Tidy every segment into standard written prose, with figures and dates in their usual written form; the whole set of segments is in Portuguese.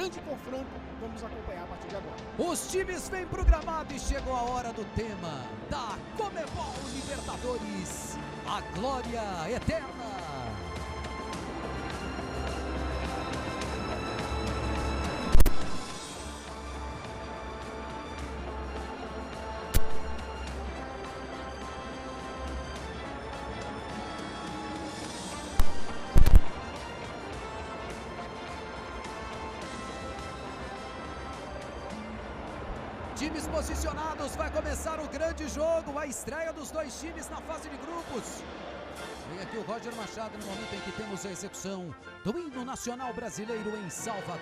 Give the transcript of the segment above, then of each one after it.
grande confronto. Vamos acompanhar a partir de agora. Os times vêm pro gramado e chegou a hora do tema da Conmebol Libertadores, a glória eterna. Times posicionados, vai começar o grande jogo, a estreia dos dois times na fase de grupos. Vem aqui o Roger Machado no momento em que temos a execução do hino nacional brasileiro em Salvador.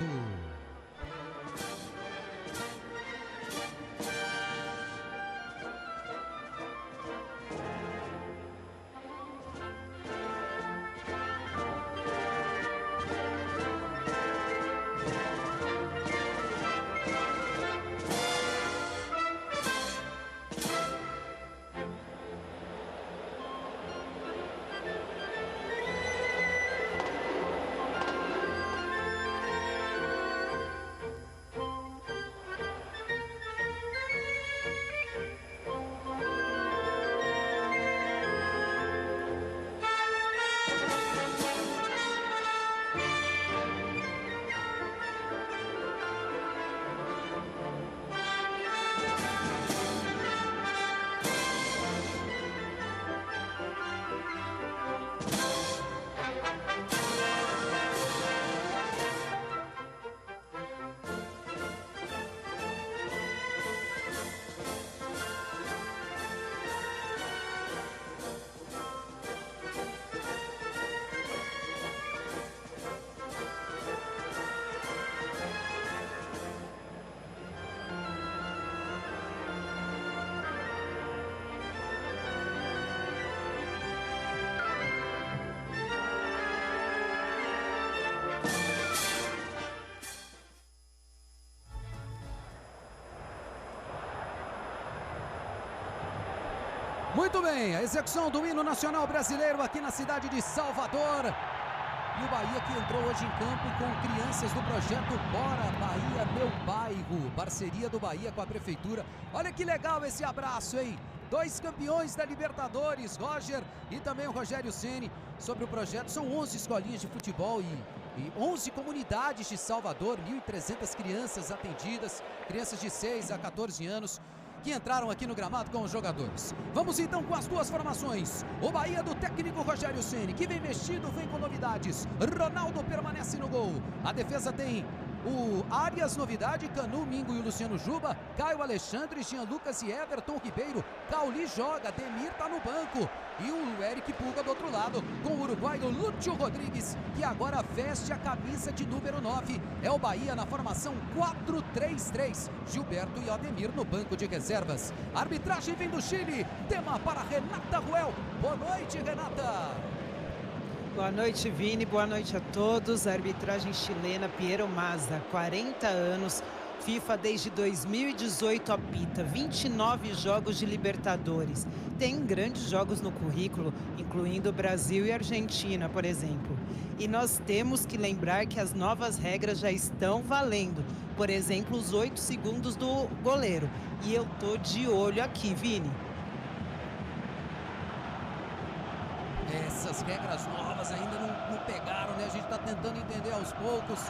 Muito bem, a execução do hino nacional brasileiro aqui na cidade de Salvador. E o Bahia que entrou hoje em campo com crianças do projeto Bora Bahia Meu Bairro, parceria do Bahia com a prefeitura. Olha que legal esse abraço, hein? Dois campeões da Libertadores, Roger e também o Rogério Ceni, sobre o projeto. São 11 escolinhas de futebol e 11 comunidades de Salvador, 1.300 crianças atendidas, crianças de 6 a 14 anos, que entraram aqui no gramado com os jogadores. Vamos então com as duas formações. O Bahia do técnico Rogério Ceni, que vem mexido, vem com novidades. Ronaldo permanece no gol. A defesa tem o Arias, novidade, Canu, Mingo e o Luciano Juba, Caio Alexandre, Jean Lucas e Everton Ribeiro. Cauli joga, Demir tá no banco. E o Eric Pulga do outro lado, com o uruguaio Lúcio Rodrigues, que agora veste a camisa de número 9. É o Bahia na formação 4-3-3. Gilberto e Ademir no banco de reservas. A arbitragem vem do Chile. Tema para Renata Ruel. Boa noite, Renata. Boa noite, Vini. Boa noite a todos. A arbitragem chilena Piero Mazza, 40 anos. FIFA desde 2018 apita 29 jogos de Libertadores. Tem grandes jogos no currículo, incluindo Brasil e Argentina, por exemplo. E nós temos que lembrar que as novas regras já estão valendo. Por exemplo, os 8 segundos do goleiro. E eu tô de olho aqui, Vini. Essas regras novas ainda não pegaram, né? A gente tá tentando entender aos poucos.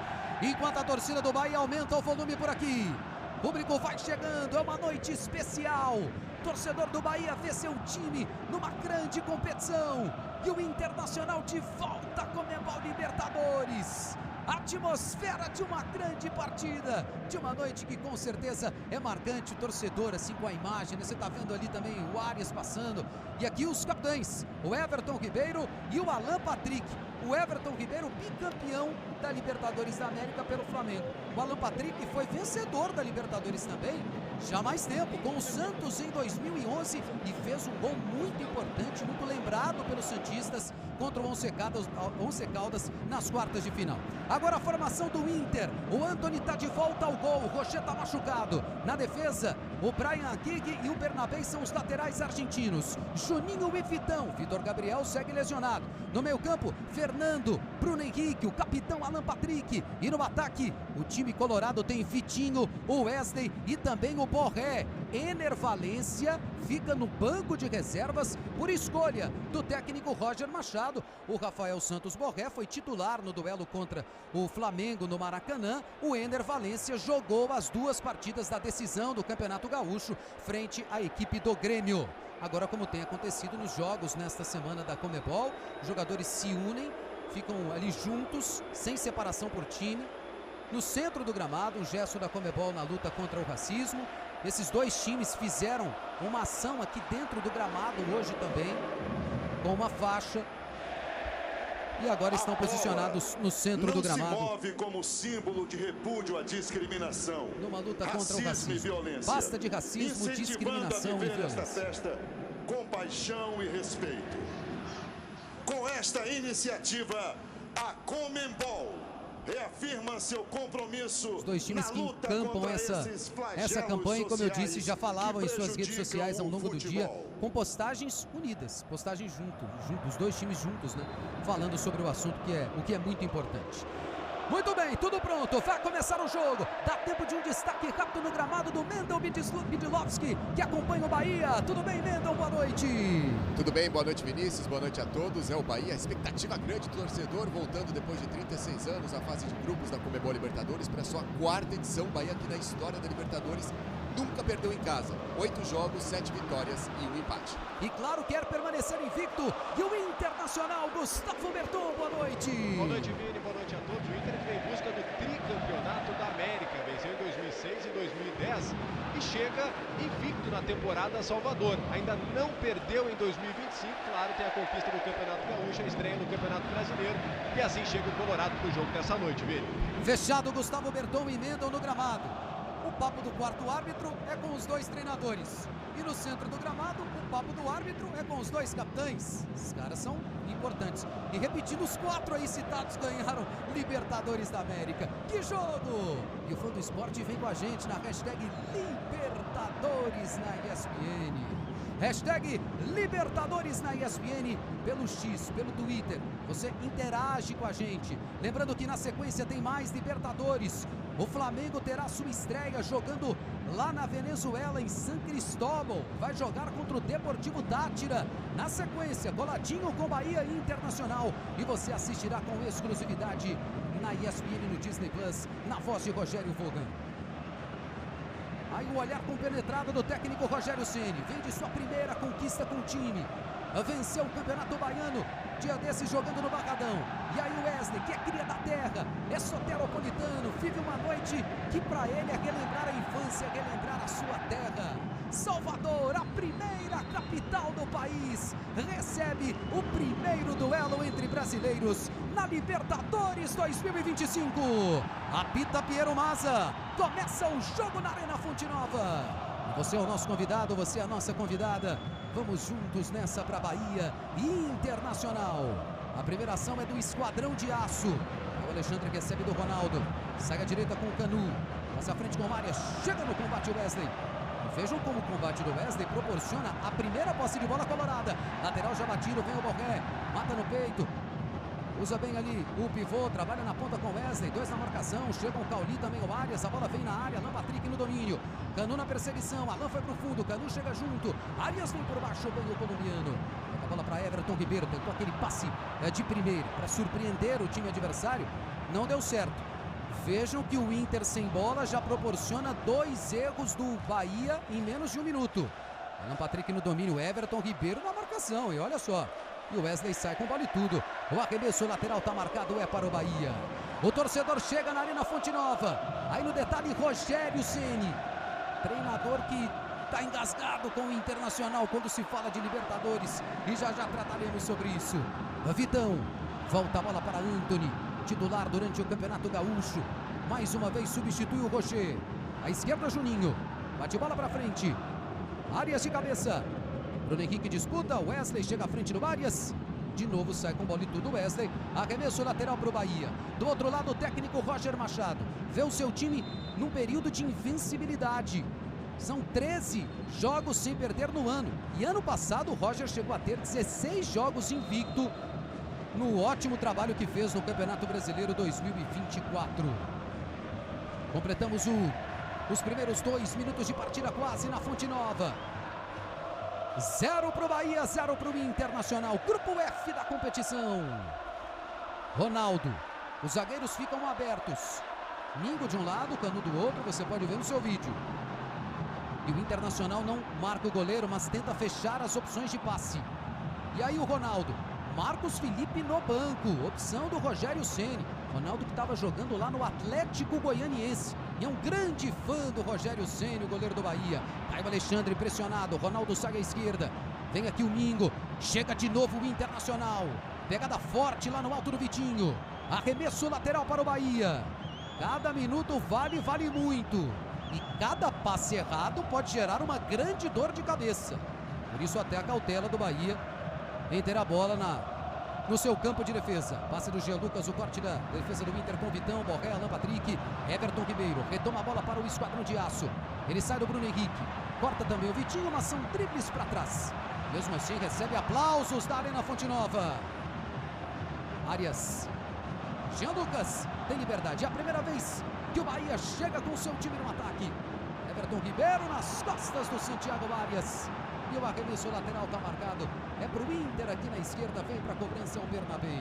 Enquanto a torcida do Bahia aumenta o volume por aqui. O público vai chegando, é uma noite especial. Torcedor do Bahia vê seu time numa grande competição. E o Internacional de volta à Conmebol Libertadores. A atmosfera de uma grande partida, de uma noite que com certeza é marcante. O torcedor, assim, com a imagem, né? Você tá vendo ali também o Arias passando. E aqui os capitães, o Everton Ribeiro e o Alan Patrick. O Everton Ribeiro, bicampeão da Libertadores da América pelo Flamengo. O Alan Patrick foi vencedor da Libertadores também, já há mais tempo, com o Santos em 2011, e fez um gol muito importante, muito lembrado pelos santistas contra o Once Caldas nas quartas de final. Agora a formação do Inter. O Antony está de volta ao gol. O Rocher está machucado. Na defesa, O Brian Gig e o Bernabé são os laterais argentinos. Juninho e Vitão. Vitor Gabriel segue lesionado. No meio campo, Fernando, Bruno Henrique, o capitão Alan Patrick. E no ataque, o time colorado tem Vitinho, o Wesley e também o Borré. Ener Valencia fica no banco de reservas por escolha do técnico Roger Machado. O Rafael Santos Borré foi titular no duelo contra o Flamengo no Maracanã. O Ener Valencia jogou as 2 partidas da decisão do Campeonato Gaúcho frente à equipe do Grêmio. Agora, como tem acontecido nos jogos nesta semana da Conmebol, os jogadores se unem, ficam ali juntos, sem separação por time. No centro do gramado, um gesto da Conmebol na luta contra o racismo. Esses 2 times fizeram uma ação aqui dentro do gramado hoje também, com uma faixa. E agora estão posicionados no centro do gramado. Não se move como símbolo de repúdio à discriminação. Numa luta contra o racismo. E violência. Basta de racismo, discriminação e violência. Esta festa com paixão e respeito. Com esta iniciativa, a Conmebol reafirma seu compromisso. Os 2 times que encampam essa campanha, como eu disse, já falavam em suas redes sociais ao longo do dia, com postagens unidas, postagens juntos, os 2 times juntos, né? Falando sobre o assunto que é muito importante. Muito bem, tudo pronto, vai começar o jogo. Dá tempo de um destaque rápido no gramado do Mendel Bidlovski, que acompanha o Bahia. Tudo bem, Mendel? Boa noite. Tudo bem, boa noite, Vinícius, boa noite a todos. É o Bahia, a expectativa grande do torcedor, voltando depois de 36 anos à fase de grupos da Conmebol Libertadores para sua 4ª edição. Bahia, que na história da Libertadores nunca perdeu em casa. 8 jogos, 7 vitórias e 1 empate. E claro, quer permanecer invicto. E o Internacional, Gustavo Berton, boa noite. Boa noite, Vini, boa noite a todos. O Inter que vem em busca do tricampeonato da América. Venceu em 2006 e 2010 e chega invicto na temporada Salvador. Ainda não perdeu em 2025. Claro, tem a conquista do Campeonato Gaúcho, a estreia no Campeonato Brasileiro. E assim chega o Colorado pro jogo dessa noite, Vini. Fechado, Gustavo Berton e Mendel no gramado. O papo do 4º árbitro é com os 2 treinadores. E no centro do gramado, o papo do árbitro é com os 2 capitães. Esses caras são importantes. E repetindo, os 4 aí citados ganharam Libertadores da América. Que jogo! E o fã do esporte vem com a gente na hashtag Libertadores na ESPN. Hashtag Libertadores na ESPN, pelo X, pelo Twitter. Você interage com a gente. Lembrando que na sequência tem mais Libertadores. O Flamengo terá sua estreia jogando lá na Venezuela, em San Cristóbal. Vai jogar contra o Deportivo Táchira. Na sequência, coladinho com Bahia e Internacional. E você assistirá com exclusividade na ESPN no Disney Plus, na voz de Rogério Vogan. Aí o olhar compenetrado do técnico Rogério Ceni. Vem de sua primeira conquista com o time. Venceu o Campeonato Baiano, dia desses jogando no Barradão. E aí o Wesley, que é cria da terra, é soteropolitano, vive uma noite que para ele é relembrar a infância, relembrar a sua terra. Salvador, a primeira capital do país, recebe o primeiro duelo entre brasileiros na Libertadores 2025. Apita Piero Mazza, começa o jogo na Arena Fonte Nova. Você é o nosso convidado, você é a nossa convidada. Vamos juntos nessa para Bahia e Internacional. A primeira ação é do Esquadrão de Aço. O Alexandre recebe do Ronaldo. Sai à direita com o Canu. Passa à frente com o Marias. Chega no combate o Wesley. E vejam como o combate do Wesley proporciona a primeira posse de bola colorada. Lateral já batido, vem o Borré. Mata no peito. Usa bem ali o pivô, trabalha na ponta com Wesley, 2 na marcação, chega o Cauli, também o Arias, a bola vem na área, Alan Patrick no domínio, Canu na perseguição, Alan foi pro fundo, Canu chega junto, Arias vem por baixo, ganha o colombiano, toca a bola para Everton Ribeiro, tentou aquele passe de primeiro para surpreender o time adversário, não deu certo. Vejam que o Inter sem bola já proporciona 2 erros do Bahia em menos de 1 minuto. Alan Patrick no domínio, Everton Ribeiro na marcação, e olha só. E o Wesley sai com bola e tudo. O arremesso lateral tá marcado, é para o Bahia. O torcedor chega na Arena Fonte Nova. Aí no detalhe, Rogério Ceni. Treinador que tá engasgado com o Internacional quando se fala de Libertadores. E já trataremos sobre isso. Vitão. Volta a bola para Antony. Titular durante o Campeonato Gaúcho. Mais uma vez substitui o Rocher. À esquerda, Juninho. Bate bola para frente. Arias de cabeça. Bruno Henrique disputa, Wesley chega à frente do Arias. De novo sai com bola e tudo Wesley. Arremesso lateral para o Bahia. Do outro lado o técnico Roger Machado. Vê o seu time num período de invencibilidade. São 13 jogos sem perder no ano. E ano passado o Roger chegou a ter 16 jogos invicto no ótimo trabalho que fez no Campeonato Brasileiro 2024. Completamos os primeiros 2 minutos de partida quase na Fonte Nova. 0 para o Bahia, 0 para o Internacional. Grupo F da competição. Ronaldo. Os zagueiros ficam abertos. Mingo de um lado, Canu do outro, você pode ver no seu vídeo. E o Internacional não marca o goleiro, mas tenta fechar as opções de passe. E aí o Ronaldo. Marcos Felipe no banco, opção do Rogério Ceni. Ronaldo que estava jogando lá no Atlético Goianiense. E é um grande fã do Rogério Ceni, o goleiro do Bahia. Caio Alexandre pressionado, Ronaldo sai à esquerda. Vem aqui o Mingo, chega de novo o Internacional. Pegada forte lá no alto do Vitinho. Arremesso lateral para o Bahia. Cada minuto vale muito. E cada passe errado pode gerar uma grande dor de cabeça. Por isso até a cautela do Bahia em ter a bola no seu campo de defesa. Passe do Jean Lucas, o corte da defesa do Inter com Vitão, Borré, Alan Patrick, Everton Ribeiro. Retoma a bola para o esquadrão de aço. Ele sai do Bruno Henrique. Corta também o Vitinho, mas são dribles para trás. Mesmo assim recebe aplausos da Arena Fonte Nova. Arias. Jean Lucas tem liberdade. É a primeira vez que o Bahia chega com seu time no ataque. Everton Ribeiro nas costas do Santiago Arias. E o arremesso lateral está marcado. É para o Inter aqui na esquerda. Vem para a cobrança o Bernabé.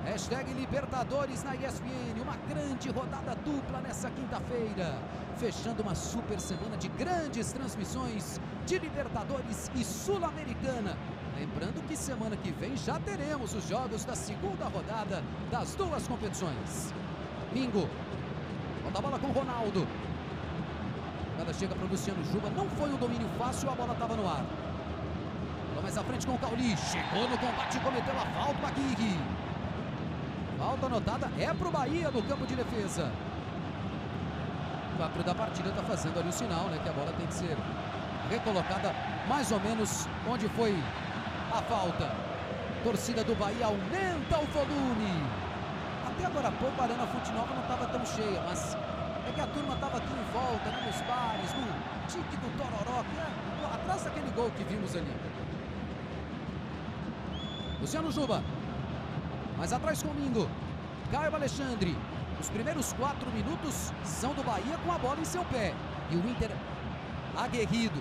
Hashtag Libertadores na ESPN. Uma grande rodada dupla nessa quinta-feira. Fechando uma super semana de grandes transmissões de Libertadores e Sul-Americana. Lembrando que semana que vem já teremos os jogos da segunda rodada das duas competições. Mingo. Volta a bola com Ronaldo. Ela chega para o Luciano Juba. Não foi um domínio fácil, a bola estava no ar. Bola mais à frente com o Cauli. Chegou no combate e cometeu a falta o Aguirre. Falta anotada é para o Bahia no campo de defesa. O árbitro da partida está fazendo ali o sinal, né? Que a bola tem que ser recolocada mais ou menos onde foi a falta. Torcida do Bahia aumenta o volume. Até agora há pouco a Arena Fonte Nova não estava tão cheia, mas é que a turma estava aqui em volta, né, nos bares, no tique do Tororó, que é atrás daquele gol que vimos ali. Luciano Juba. Mais atrás com o Mingo. Caio Alexandre. Os primeiros 4 minutos são do Bahia com a bola em seu pé. E o Inter aguerrido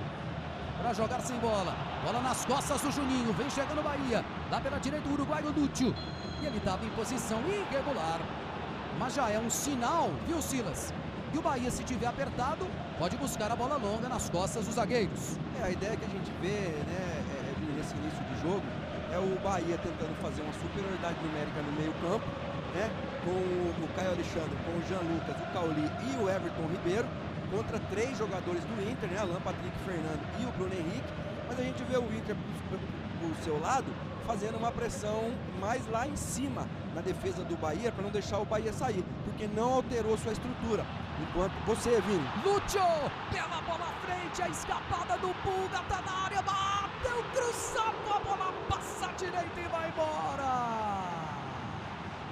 para jogar sem bola. Bola nas costas do Juninho. Vem chegando o Bahia. Lá pela direita o uruguaio Lúcio. E ele estava em posição irregular. Mas já é um sinal, viu, Silas? E o Bahia, se tiver apertado, pode buscar a bola longa nas costas dos zagueiros. A ideia que a gente vê, né, nesse início de jogo, é o Bahia tentando fazer uma superioridade numérica no meio campo, né, com o Caio Alexandre, com o Jean Lucas, o Cauli e o Everton Ribeiro, contra 3 jogadores do Inter, né, Alan Patrick, Fernando e o Bruno Henrique. Mas a gente vê o Inter, por seu lado, fazendo uma pressão mais lá em cima na defesa do Bahia, para não deixar o Bahia sair, porque não alterou sua estrutura. Enquanto você, Vini. Lúcio, pela bola à frente, a escapada do Pulga, tá na área, bateu, cruzado, a bola passa à direita e vai embora.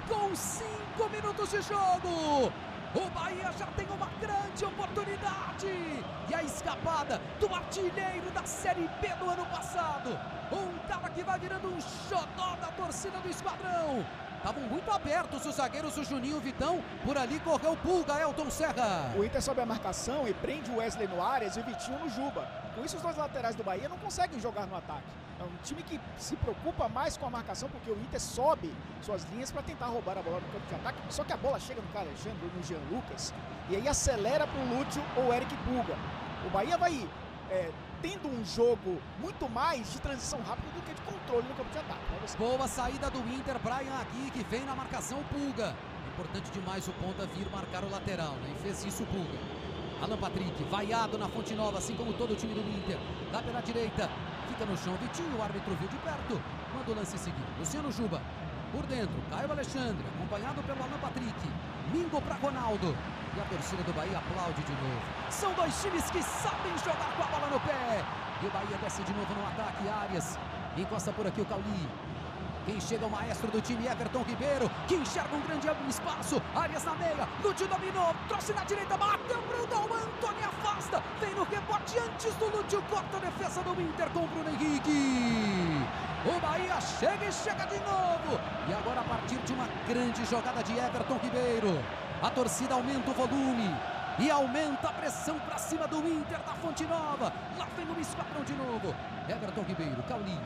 Com 5 minutos de jogo, o Bahia já tem uma grande oportunidade. E a escapada do artilheiro da Série B do ano passado. Um cara que vai virando um xodó da torcida do Esquadrão. Estavam muito abertos os zagueiros, o Juninho e o Vitão. Por ali correu o Pulga, Elton Serra. O Inter sobe a marcação e prende o Wesley no Arias e o Vitinho no Juba. Com isso, os dois laterais do Bahia não conseguem jogar no ataque. É um time que se preocupa mais com a marcação, porque o Inter sobe suas linhas para tentar roubar a bola no campo de ataque. Só que a bola chega no Caio Alexandre, no Jean Lucas, e aí acelera para o Lúcio ou o Eric Pulga. O Bahia vai tendo um jogo muito mais de transição rápida do que de controle no campo de ataque. Boa saída do Inter, Brian aqui, que vem na marcação o Pulga. Importante demais o ponta vir marcar o lateral, né? E fez isso o Pulga. Alan Patrick, vaiado na Fonte Nova, assim como todo o time do Inter. Lá pela direita, fica no chão Vitinho, o árbitro viu de perto, manda o lance seguir. Luciano Juba, por dentro, Caio Alexandre, acompanhado pelo Alan Patrick. Mingo para Ronaldo. E a torcida do Bahia aplaude de novo. São dois times que sabem jogar com a bola no pé. E o Bahia desce de novo no ataque, Arias. Encosta por aqui o Cauli. Quem chega é o maestro do time, Everton Ribeiro, que enxerga um grande espaço. Arias na meia, Lúcio dominou, trouxe na direita, bateu pro Dom Antony, afasta, vem no rebote antes do Lúcio, corta a defesa do Inter com o Bruno Henrique. O Bahia chega e chega de novo. E agora, a partir de uma grande jogada de Everton Ribeiro, a torcida aumenta o volume e aumenta a pressão para cima do Inter da Fonte Nova. Lá vem o esquadrão de novo. Everton Ribeiro, Cauli.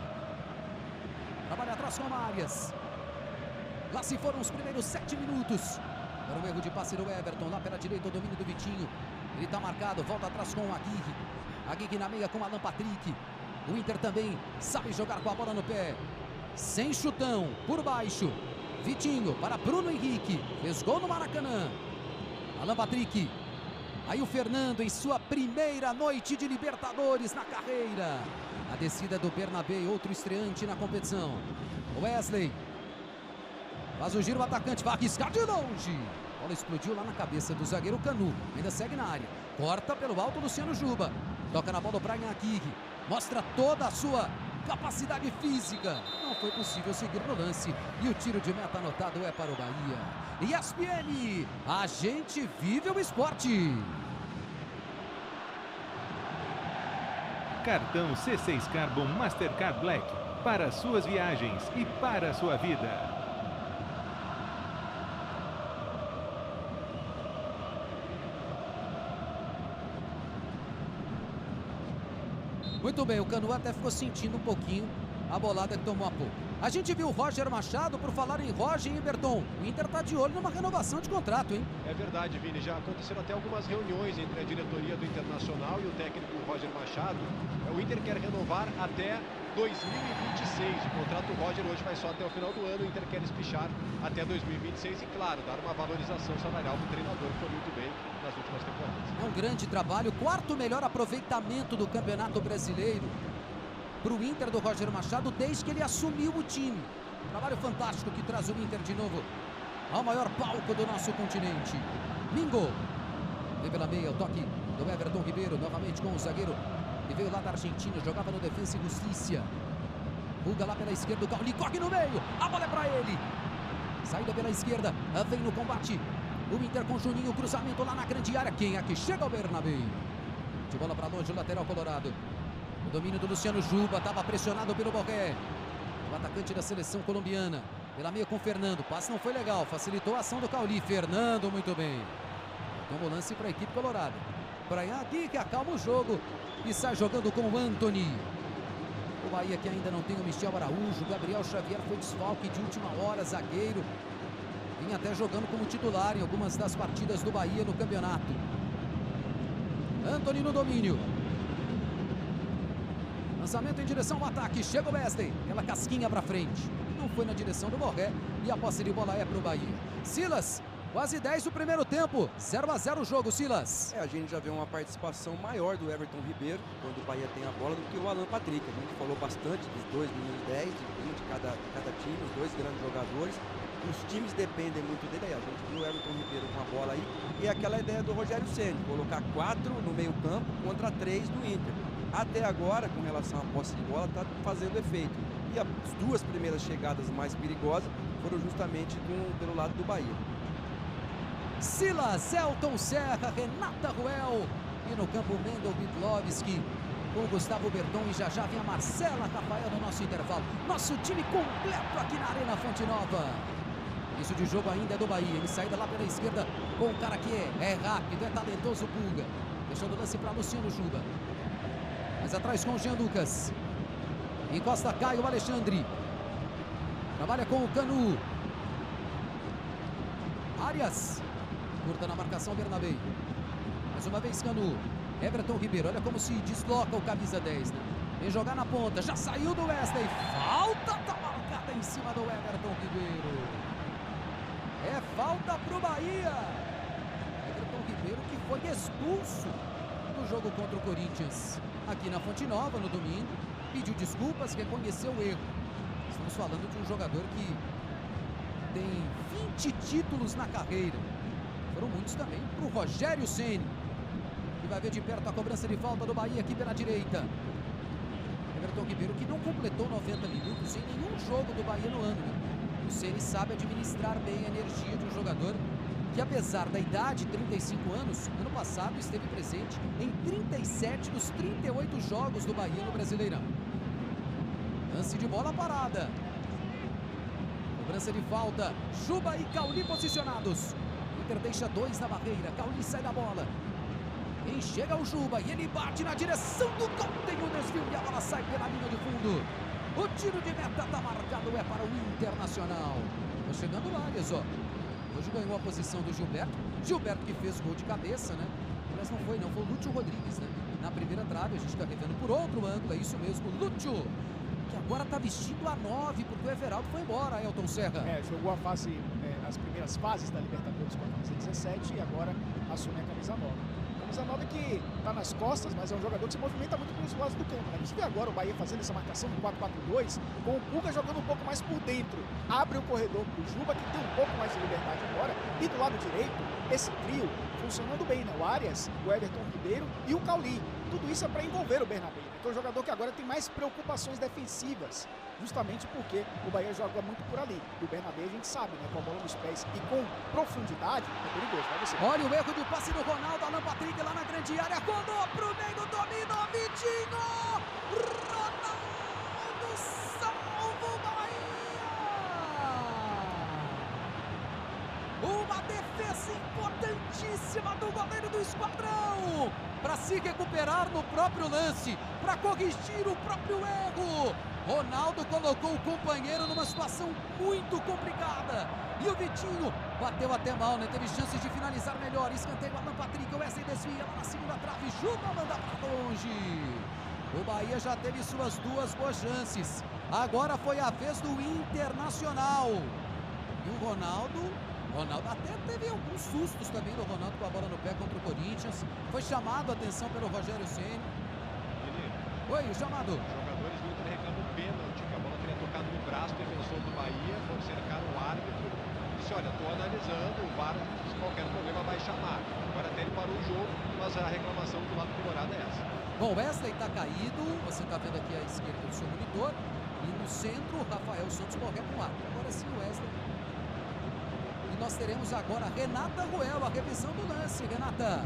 Trabalha atrás com Arias. Lá se foram os primeiros 7 minutos. Era um erro de passe do Everton. Lá pela direita o domínio do Vitinho. Ele está marcado, volta atrás com o Aguirre. Aguirre na meia com o Alan Patrick. O Inter também sabe jogar com a bola no pé. Sem chutão, por baixo. Vitinho para Bruno Henrique. Fez gol no Maracanã. Alan Patrick. Aí o Fernando em sua primeira noite de Libertadores na carreira. A descida do Bernabé, outro estreante na competição. Wesley. Faz o giro, o atacante vai arriscar de longe. A bola explodiu lá na cabeça do zagueiro Canu. Ainda segue na área. Corta pelo alto Luciano Juba. Toca na bola o Brian Aguirre. Mostra toda a sua capacidade física. Não foi possível seguir no lance. E o tiro de meta anotado é para o Bahia. ESPN, a gente vive o esporte. Cartão C6 Carbon Mastercard Black. Para suas viagens e para a sua vida. Muito bem, o Canu até ficou sentindo um pouquinho a bolada que tomou há pouco. A gente viu o Roger Machado, por falar em Roger e Berton. O Inter está de olho numa renovação de contrato, hein? É verdade, Vini. Já aconteceram até algumas reuniões entre a diretoria do Internacional e o técnico Roger Machado. O Inter quer renovar até 2026. O contrato do Roger hoje vai só até o final do ano. O Inter quer espichar até 2026 e, claro, dar uma valorização salarial para o treinador, que foi muito bem nas últimas temporadas. É um grande trabalho. Quarto melhor aproveitamento do Campeonato Brasileiro para o Inter do Roger Machado desde que ele assumiu o time. Trabalho fantástico que traz o Inter de novo ao maior palco do nosso continente. Mingo. Vem pela meia, o toque do Everton Ribeiro, novamente com o zagueiro que veio lá da Argentina, jogava no Defensa e Justiça. Ruga lá pela esquerda, o Cauli corre no meio, a bola é para ele. Saída pela esquerda, vem no combate. O Inter com Juninho, cruzamento lá na grande área. Quem é que chega? O Bernabé. De bola para longe, o lateral colorado. O domínio do Luciano Juba, estava pressionado pelo Borré. O atacante da seleção colombiana. Pela meia com o Fernando. O passe não foi legal, facilitou a ação do Cauli. Fernando, muito bem. Então, lance para a equipe colorada. Brian aqui que acalma o jogo e sai jogando com o Antony. O Bahia que ainda não tem o Michel Araújo. O Gabriel Xavier foi desfalque de última hora, zagueiro. Vinha até jogando como titular em algumas das partidas do Bahia no campeonato. Antony no domínio. Lançamento em direção ao ataque. Chega o Wesley. Aquela casquinha para frente. Não foi na direção do Borré. E a posse de bola é para o Bahia. Silas, quase 10 do primeiro tempo. 0-0 o jogo, Silas. A gente já vê uma participação maior do Everton Ribeiro quando o Bahia tem a bola do que o Alan Patrick. A gente falou bastante dos dois meninos 10, de 20 de cada time, os dois grandes jogadores. Os times dependem muito dele. A gente viu o Everton Ribeiro com a bola aí. E aquela ideia do Rogério Ceni, colocar 4 no meio campo contra 3 do Inter. Até agora, com relação à posse de bola, está fazendo efeito. E as duas primeiras chegadas mais perigosas foram justamente pelo lado do Bahia. Silas, Elton Serra, Renata Ruel. E no campo, Mendel Bidlovski com o Gustavo Berton. E já vem a Marcela Rafael no nosso intervalo. Nosso time completo aqui na Arena Fonte Nova. Isso de jogo ainda é do Bahia. Ele saída lá pela esquerda com o cara que é rápido, é talentoso, Pulga. Deixando o lance para Luciano Juba. Mais atrás com o Jean Lucas. Encosta Caio Alexandre. Trabalha com o Canu. Arias. Curta na marcação Bernabé. Mais uma vez Canu. Everton Ribeiro. Olha como se desloca o camisa 10, né? Vem jogar na ponta. Já saiu do Wesley. Falta tá marcada em cima do Everton Ribeiro. É falta pro Bahia. Everton Ribeiro que foi expulso no jogo contra o Corinthians. Aqui na Fonte Nova, no domingo, pediu desculpas, reconheceu o erro. Estamos falando de um jogador que tem 20 títulos na carreira. Foram muitos também para o Rogério Ceni, que vai ver de perto a cobrança de falta do Bahia aqui pela direita. Everton Ribeiro, que não completou 90 minutos em nenhum jogo do Bahia no ano. O Ceni sabe administrar bem a energia de um jogador que, apesar da idade, 35 anos, ano passado esteve presente em 37 dos 38 jogos do Bahia no Brasileirão. Lance de bola parada. Cobrança de falta. Juba e Cauli posicionados. O Inter deixa 2 na barreira. Cauli sai da bola. Quem chega é o Juba e ele bate na direção do gol. Tem o desvio e a bola sai pela linha de fundo. O tiro de meta está marcado, é para o Internacional. Tá chegando o Arias, ó. Hoje ganhou a posição do Gilberto. Gilberto que fez gol de cabeça, né? Mas não foi o Lúcio Rodrigues, né? Na primeira trave, a gente está revendo por outro ângulo, é isso mesmo, Lúcio. Que agora está vestindo a 9, porque o Everaldo foi embora, Ailton Serra. Jogou a fase, as primeiras fases da Libertadores com a camisa 17 e agora assume a camisa 9. Camisa 9 que está nas costas, mas é um jogador que se movimenta muito pelos lados do campo, né? Você vê agora o Bahia fazendo essa marcação do 4-4-2, com o Puga jogando um pouco mais por dentro. Abre o corredor para o Juba, que tem um pouco mais de liberdade agora. E do lado direito, esse trio funcionando bem, né? O Arias, o Everton Ribeiro e o Cauli. Tudo isso é para envolver o Bernabé, né? Que é um jogador que agora tem mais preocupações defensivas, justamente porque o Bahia joga muito por ali. E o Bernabé, a gente sabe, né? Com a bola nos pés e com profundidade, é perigoso. Vai você. Olha o erro de passe do Ronaldo, Alan Patrick lá na grande área, rodou pro meio, dominou, Vitinho! Ronaldo salva o Bahia! Uma defesa importantíssima do goleiro do Esquadrão para se recuperar no próprio lance, para corrigir o próprio erro. Ronaldo colocou o companheiro numa situação muito complicada. E o Vitinho bateu até mal, né? Teve chances de finalizar melhor. Escanteio, Alan Patrick, o Wesley desvia lá na segunda trave. Juba manda para longe. O Bahia já teve suas 2 boas chances. Agora foi a vez do Internacional. E o Ronaldo até teve alguns sustos também do Ronaldo com a bola no pé contra o Corinthians. Foi chamado a atenção pelo Rogério Ceni. Oi, o chamado. Os jogadores do Inter reclamam pênalti, que a bola teria tocado no braço do defensor do Bahia, foram cercar o árbitro. Disse, olha, estou analisando, o VAR, se qualquer problema vai chamar. Agora até ele parou o jogo, mas a reclamação do lado colorado é essa. Bom, Wesley está caído, você está vendo aqui à esquerda do seu monitor. E no centro, o Rafael Santos correndo no ar. Agora sim o Wesley. E nós teremos agora Renata Ruel, a revisão do lance. Renata.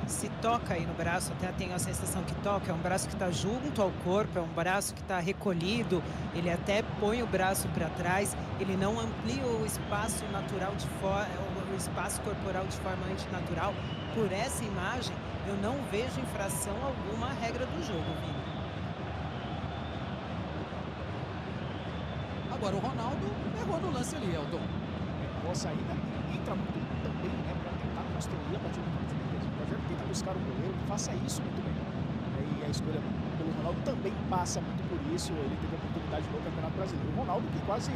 Se toca aí no braço, até tenho a sensação que toca, é um braço que está junto ao corpo, é um braço que está recolhido, ele até põe o braço para trás, ele não amplia o espaço natural o espaço corporal de forma antinatural. Por essa imagem, eu não vejo infração alguma à regra do jogo, Vini. Agora o Ronaldo errou no lance ali, Elton. Boa saída, entra muito também, né, para tentar construir a partir do campo de defesa. O Rogério tenta buscar um goleiro que faça isso muito bem. E a escolha pelo Ronaldo também passa muito por isso. Ele teve a oportunidade no Campeonato Brasileiro. O Ronaldo que quase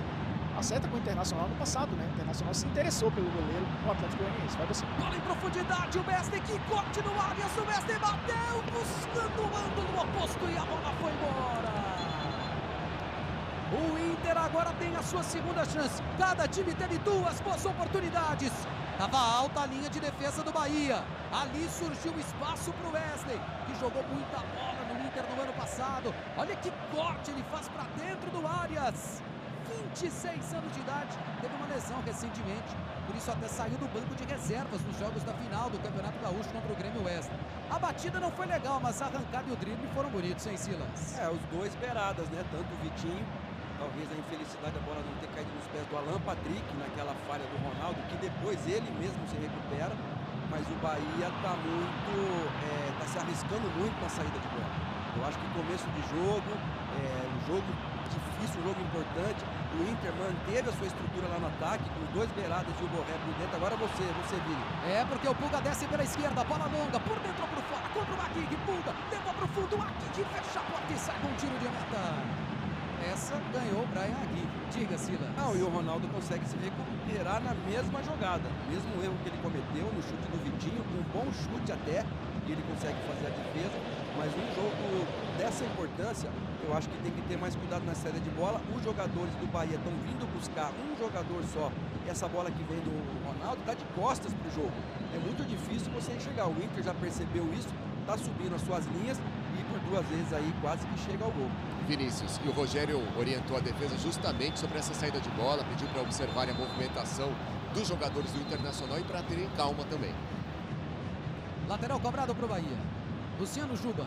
acerta com o Internacional no passado, né? O Internacional se interessou pelo goleiro no Atlético Goianiense. Vai você. Bola em profundidade, o Wesley que corte no Arias, o Wesley bateu buscando o ângulo oposto e a bola foi embora. O Inter agora tem a sua segunda chance. Cada time teve 2 boas oportunidades. Estava alta a linha de defesa do Bahia. Ali surgiu espaço para o Wesley, que jogou muita bola no Inter no ano passado. Olha que corte ele faz para dentro do Arias. 26 anos de idade, teve uma lesão recentemente, por isso até saiu do banco de reservas nos jogos da final do Campeonato Gaúcho contra o Grêmio Wesley. A batida não foi legal, mas a arrancada e o drible foram bonitos, hein, Silas? Os dois beiradas, né? Tanto o Vitinho, talvez a infelicidade da bola não ter caído nos pés do Alan Patrick, naquela falha do Ronaldo, que depois ele mesmo se recupera, mas o Bahia tá se arriscando muito na saída de bola. Eu acho que começo de jogo, um jogo difícil, um jogo importante. O Inter manteve a sua estrutura lá no ataque, com 2 beiradas e o Borré por dentro. Agora você Vini. Porque o Puga desce pela esquerda, bola longa, por dentro ou por fora, contra o Maquique, Puga, levou pro fundo, o Maquique fecha a porta e sai com um tiro de meta. Essa ganhou o Brian Aguirre. Diga, Silas. E o Ronaldo consegue se recuperar na mesma jogada. Mesmo erro que ele cometeu no chute do Vitinho, um bom chute até, e ele consegue fazer a defesa. Mas um jogo dessa importância, eu acho que tem que ter mais cuidado na saída de bola. Os jogadores do Bahia estão vindo buscar um jogador só. Essa bola que vem do Ronaldo está de costas para o jogo. É muito difícil você enxergar. O Inter já percebeu isso, está subindo as suas linhas e por 2 vezes aí quase que chega ao gol. Vinícius, e o Rogério orientou a defesa justamente sobre essa saída de bola, pediu para observarem a movimentação dos jogadores do Internacional e para terem calma também. Lateral cobrado para o Bahia. Luciano Juba.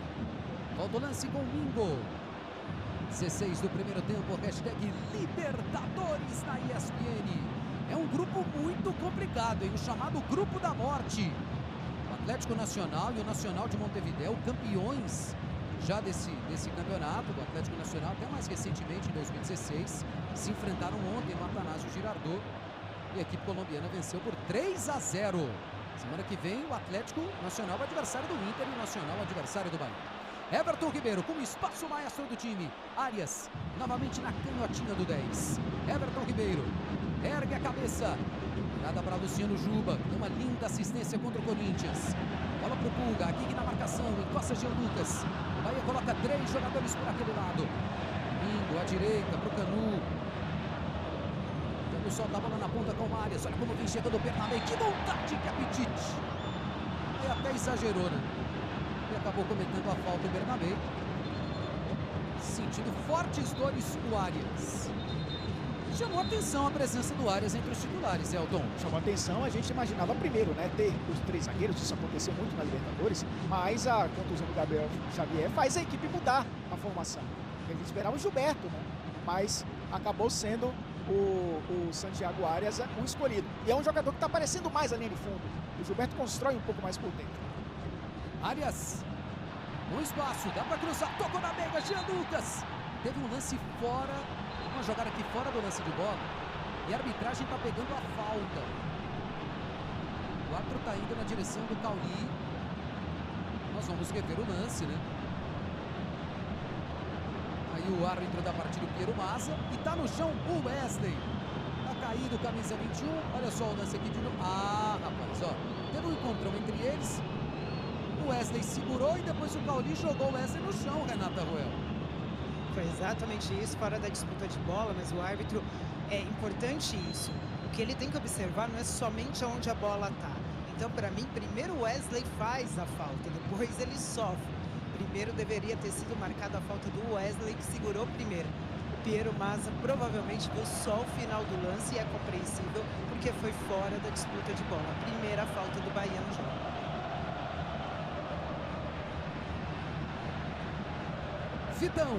Volta o lance com Mingo. 16 do primeiro tempo, hashtag Libertadores na ESPN. É um grupo muito complicado, hein? O chamado Grupo da Morte. O Atlético Nacional e o Nacional de Montevidéu, campeões já desse campeonato, do Atlético Nacional, até mais recentemente, em 2016, se enfrentaram ontem no Atanásio Girardot e a equipe colombiana venceu por 3-0. Semana que vem, o Atlético Nacional é adversário do Inter e o Nacional adversário do Bahia. Everton Ribeiro com o espaço maestro do time. Arias, novamente na canhotinha do 10. Everton Ribeiro ergue a cabeça. Virada para Luciano Juba, que deu uma linda assistência contra o Corinthians. Bola para o Pulga, aqui na marcação, encosta Jean Lucas. O Bahia coloca 3 jogadores por aquele lado. Mingo à direita para o Canu. Canu solta a bola na ponta com o Arias. Olha como vem chegando o Bernabé. Que vontade, que apetite. Ele até exagerou, né? Ele acabou cometendo a falta o Bernabé. Sentindo fortes dores o Arias. Chamou atenção a presença do Arias entre os titulares, Elton. Chamou atenção, a gente imaginava primeiro, né, ter os 3 zagueiros, isso aconteceu muito na Libertadores, mas a contusão do Gabriel Xavier faz a equipe mudar a formação. A gente esperava o Gilberto, né, mas acabou sendo o Santiago Arias o escolhido. E é um jogador que está aparecendo mais a linha de fundo. O Gilberto constrói um pouco mais por dentro. Arias, no espaço, dá para cruzar, tocou na meiga, Jean Lucas. Teve um lance fora, uma jogada aqui fora do lance de bola. E a arbitragem está pegando a falta. O árbitro está indo na direção do Cauli. Nós vamos rever o lance, né? Aí o árbitro da partida, o Piero Mazza. E tá no chão o Wesley. Tá caído, camisa 21. Olha só o lance aqui de novo. Ah, rapaz, ó. Teve um encontrão entre eles. O Wesley segurou e depois o Cauli jogou o Wesley no chão, Renata Ruel. Foi exatamente isso, fora da disputa de bola, mas o árbitro, é importante isso. O que ele tem que observar não é somente onde a bola tá. Então, para mim, primeiro o Wesley faz a falta, depois ele sofre. Primeiro deveria ter sido marcada a falta do Wesley, que segurou primeiro. O Piero Mazza provavelmente viu só o final do lance e é compreensível, porque foi fora da disputa de bola. A primeira falta do Bahia no jogo. Vitão.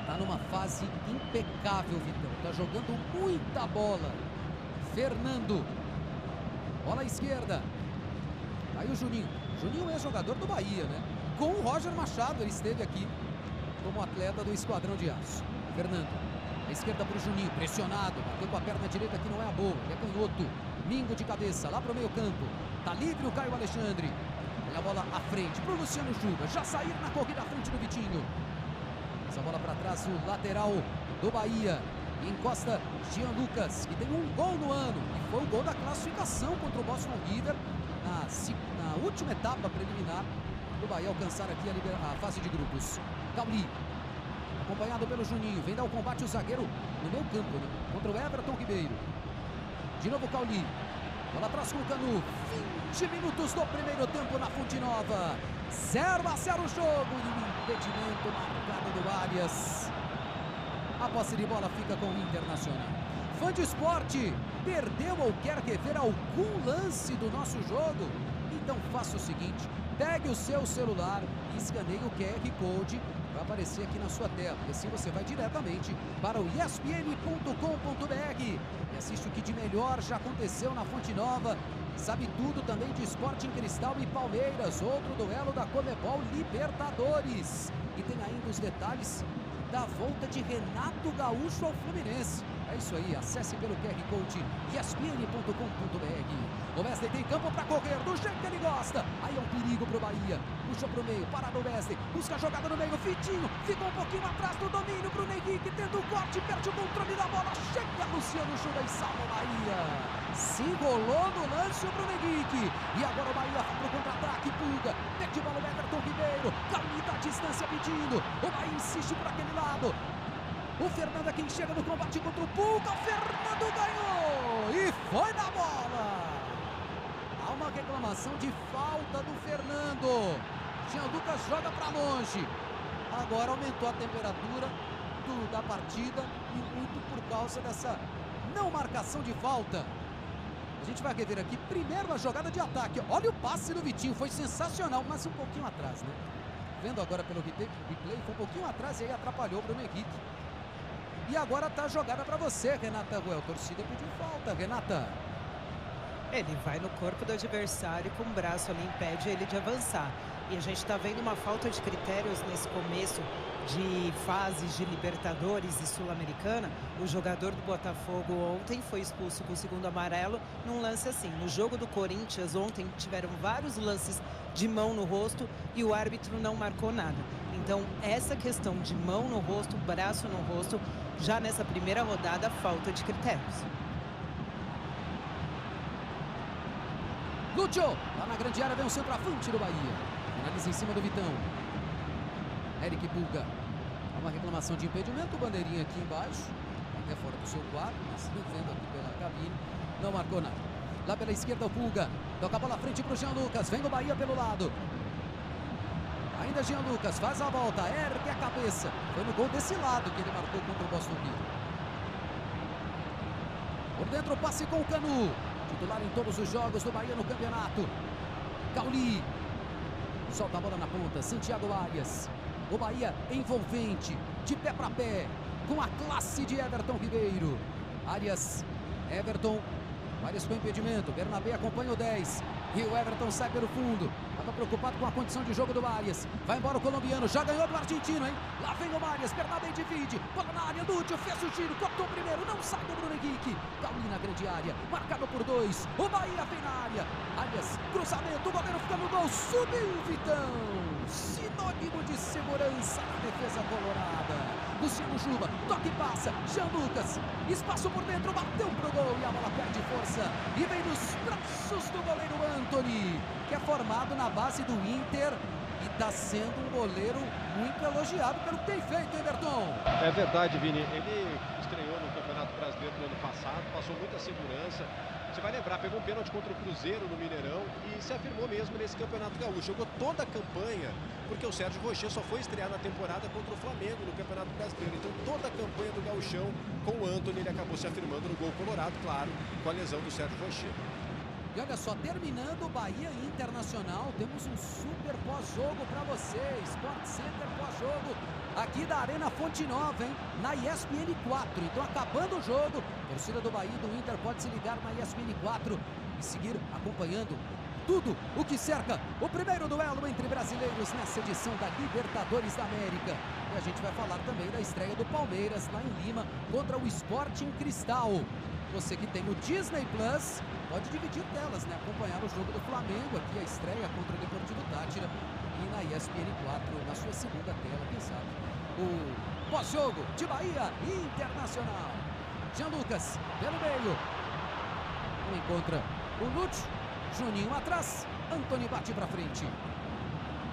Tá numa fase impecável, Vitão. Tá jogando muita bola. Fernando. Bola à esquerda. Aí o Juninho. Juninho é jogador do Bahia, né? Com o Roger Machado, ele esteve aqui como atleta do Esquadrão de Aço. Fernando. À esquerda pro Juninho. Pressionado. Bateu com a perna direita que não é a boa. Ele é canhoto. Mingo de cabeça. Lá pro meio campo. Tá livre o Caio Alexandre. Olha a bola à frente pro Luciano Juba. Já sair na corrida à frente do Vitinho. Essa bola para trás, o lateral do Bahia. E encosta Jean Lucas, que tem um gol no ano. E foi o gol da classificação contra o Boston River na última etapa preliminar do Bahia alcançar aqui a fase de grupos. Cauli, acompanhado pelo Juninho. Vem dar o combate o zagueiro no meio campo, né? Contra o Everton Ribeiro. De novo o Cauli. Bola atrás com o Canu. 20 minutos do primeiro tempo na Fonte Nova. 0-0 o jogo e um impedimento marcado do Arias. A posse de bola fica com o Internacional. Fã de esporte, perdeu ou quer rever algum lance do nosso jogo? Então faça o seguinte, pegue o seu celular e escaneie o QR Code. Vai aparecer aqui na sua tela. E assim você vai diretamente para o espn.com.br e assiste o que de melhor já aconteceu na Fonte Nova. Sabe tudo também de Sporting Cristal e Palmeiras, outro duelo da Comebol Libertadores. E tem ainda os detalhes da volta de Renato Gaúcho ao Fluminense. É isso aí, acesse pelo QR Code espn.com.br. O Wesley tem campo para correr do jeito que ele gosta. Aí é um perigo pro Bahia. Puxa pro meio, parado o Wesley. Busca a jogada no meio, Vitinho. Ficou um pouquinho atrás do domínio pro Henrique. Tendo o corte, perde o controle da bola. Chega Luciano Juba e salva o Bahia. Se enrolou no lance o Bruno Henrique. E agora o Bahia vai pro contra-ataque. Pulga. Perde bola o Everton Ribeiro. Caminho da distância pedindo. O Bahia insiste por aquele lado. O Fernando é quem chega no combate contra o Pulga. O Fernando ganhou. E foi na bola. Há uma reclamação de falta do Fernando. Jean Lucas joga para longe. Agora aumentou a temperatura da partida e muito por causa dessa não marcação de falta. A gente vai rever aqui primeiro a jogada de ataque. Olha o passe do Vitinho, foi sensacional, mas um pouquinho atrás, né? Vendo agora pelo replay, foi um pouquinho atrás e aí atrapalhou o Bruno Henrique. E agora tá a jogada para você, Renata Ruel. A torcida pediu falta, Renata. Ele vai no corpo do adversário com o braço ali, impede ele de avançar. E a gente está vendo uma falta de critérios nesse começo de fases de Libertadores e Sul-Americana. O jogador do Botafogo ontem foi expulso com o segundo amarelo num lance assim. No jogo do Corinthians ontem tiveram vários lances de mão no rosto e o árbitro não marcou nada. Então essa questão de mão no rosto, braço no rosto, já nessa primeira rodada, falta de critérios. Lúcio, lá na grande área, vem o centroavante do Bahia. Finaliza em cima do Vitão. Eric Pulga. Há uma reclamação de impedimento, bandeirinha aqui embaixo. Até fora do seu quadro, mas vendo aqui pela cabine. Não marcou nada. Lá pela esquerda o Pulga. Toca a bola à frente para o Jean Lucas. Vem o Bahia pelo lado. Ainda Jean Lucas, faz a volta, ergue a cabeça. Foi no gol desse lado que ele marcou contra o Boston River. Por dentro, passe com o Canu. Titular em todos os jogos do Bahia no campeonato. Cauli. Solta a bola na ponta. Santiago Arias. O Bahia envolvente. De pé para pé. Com a classe de Everton Ribeiro. Arias. Everton. Arias com impedimento. Bernabé acompanha o 10. E o Everton sai pelo fundo. Estava preocupado com a condição de jogo do Arias. Vai embora o colombiano. Já ganhou do argentino, hein? Lá vem o Arias. Bernabé divide. Bola na área. Lúcio fez o giro. Cortou o primeiro. Não sai do Bruno Henrique. Cauli na grande área. Marcado por 2. O Bahia vem na área. Arias. Cruzamento. O goleiro fica no gol. Subiu o Vitão. Sinônimo de segurança na defesa colorada. Luciano Juba. Toque e passa. Jean Lucas. Espaço por dentro. Bateu pro gol. E a bola perde força. E vem nos braços do goleiro Antony, que é formado na base do Inter e está sendo um goleiro muito elogiado pelo que tem feito, Everton. É verdade, Vini. Ele estreou no Campeonato Brasileiro no ano passado, passou muita segurança. Você vai lembrar, pegou um pênalti contra o Cruzeiro no Mineirão e se afirmou mesmo nesse Campeonato Gaúcho. Jogou toda a campanha, porque o Sérgio Rocher só foi estrear na temporada contra o Flamengo no Campeonato Brasileiro. Então toda a campanha do Gauchão com o Antony, ele acabou se afirmando no gol colorado, claro, com a lesão do Sérgio Rocher. E olha só, terminando o Bahia Internacional, temos um super pós-jogo para você, Sport Center pós-jogo, aqui da Arena Fonte Nova, hein? Na ESPN 4. Então, acabando o jogo, a torcida do Bahia e do Inter pode se ligar na ESPN 4 e seguir acompanhando tudo o que cerca o primeiro duelo entre brasileiros nessa edição da Libertadores da América. E a gente vai falar também da estreia do Palmeiras lá em Lima contra o Sporting Cristal. Você que tem o Disney Plus pode dividir telas, né? Acompanhar o jogo do Flamengo, aqui a estreia contra o Deportivo Táchira, e na ESPN 4, na sua segunda tela, quem sabe, o pós-jogo de Bahia Internacional. Jean Lucas, pelo meio, encontra o Lúcio, Juninho atrás, Antony bate para frente.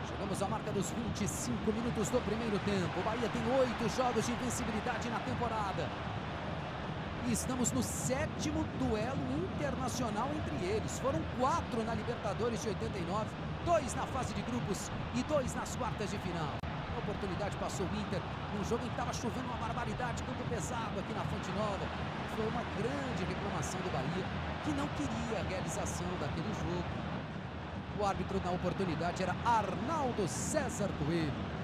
Chegamos à marca dos 25 minutos do primeiro tempo. O Bahia tem 8 jogos de invencibilidade na temporada. E estamos no 7º duelo internacional entre eles. Foram 4 na Libertadores de 89, 2 na fase de grupos e 2 nas quartas de final. A oportunidade passou o Inter num jogo em que estava chovendo uma barbaridade, campo pesado aqui na Fonte Nova. Foi uma grande reclamação do Bahia, que não queria a realização daquele jogo. O árbitro na oportunidade era Arnaldo César Coelho.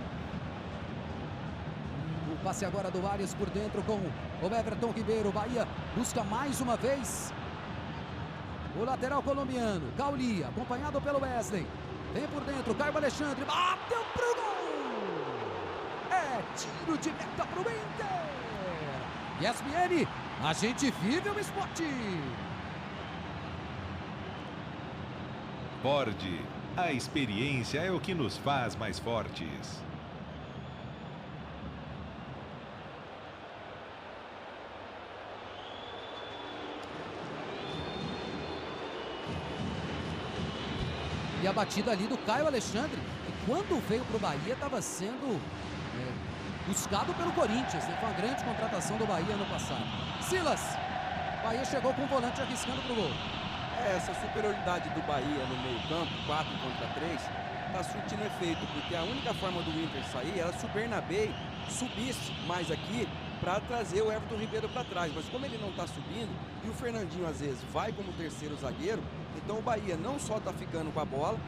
O passe agora do Arias por dentro com o Everton Ribeiro. Bahia busca mais uma vez o lateral colombiano, Cauli, acompanhado pelo Wesley. Vem por dentro, Caio Alexandre, bateu pro gol! É tiro de meta pro Inter! ESPN, a gente vive o esporte! Ford, a experiência é o que nos faz mais fortes. E a batida ali do Caio Alexandre, que quando veio para o Bahia estava sendo buscado pelo Corinthians, né? Foi uma grande contratação do Bahia no passado. Silas, o Bahia chegou com o volante arriscando para o gol. Essa superioridade do Bahia no meio campo, 4 contra 3, tá surtindo efeito, porque a única forma do Inter sair era se o Bernabé subisse mais aqui para trazer o Everton Ribeiro para trás, mas como ele não está subindo e o Fernandinho às vezes vai como terceiro zagueiro, então o Bahia não só está ficando com a bola.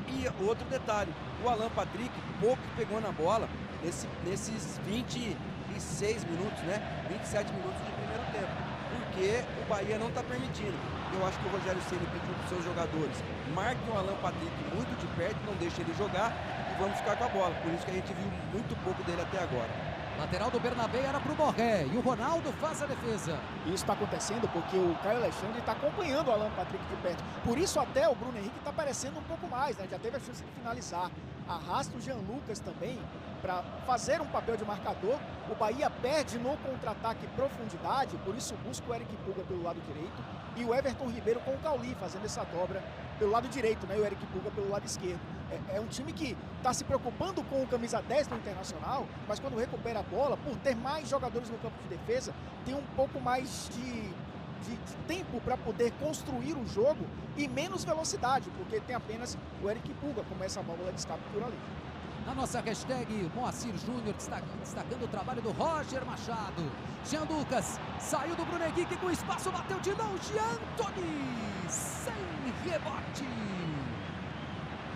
E outro detalhe, o Alan Patrick pouco pegou na bola nesses 26 minutos, né? 27 minutos de primeiro tempo, porque o Bahia não está permitindo. Eu acho que o Rogério Ceni pediu para os seus jogadores: marquem o Alan Patrick muito de perto, não deixem ele jogar e vamos ficar com a bola. Por isso que a gente viu muito pouco dele até agora. Lateral do Bernabé era para o Borré e o Ronaldo faz a defesa. Isso está acontecendo porque o Caio Alexandre está acompanhando o Alan Patrick de perto. Por isso até o Bruno Henrique está aparecendo um pouco mais, né? Já teve a chance de finalizar. Arrasta o Jean Lucas também para fazer um papel de marcador. O Bahia perde no contra-ataque profundidade, por isso busca o Eric Puga pelo lado direito e o Everton Ribeiro com o Cauli fazendo essa dobra pelo lado direito, né? E o Eric Puga pelo lado esquerdo. É um time que está se preocupando com o camisa 10 do Internacional, mas quando recupera a bola, por ter mais jogadores no campo de defesa, tem um pouco mais de tempo para poder construir o jogo e menos velocidade, porque tem apenas o Eric Puga como essa válvula de escape por ali. Na nossa hashtag, Moacir Júnior destacando o trabalho do Roger Machado. Jean Lucas saiu do Bruno Henrique com espaço, bateu de longe, Antony sem rebote.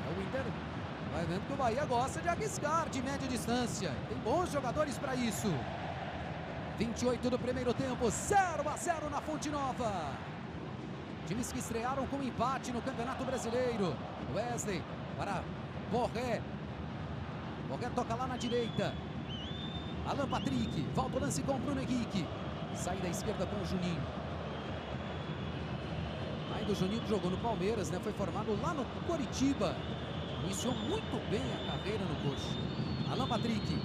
O Inter vai vendo que o Bahia gosta de arriscar de média distância. Tem bons jogadores para isso. 28 do primeiro tempo, 0-0 na Fonte Nova. Times que estrearam com empate no Campeonato Brasileiro. Wesley para Borré. Borré toca lá na direita. Alan Patrick, volta o lance com o Bruno Henrique. Sai da esquerda com o Juninho. Aí do Juninho que jogou no Palmeiras, né? Foi formado lá no Coritiba. Iniciou muito bem a carreira no Coxa. Alan Patrick.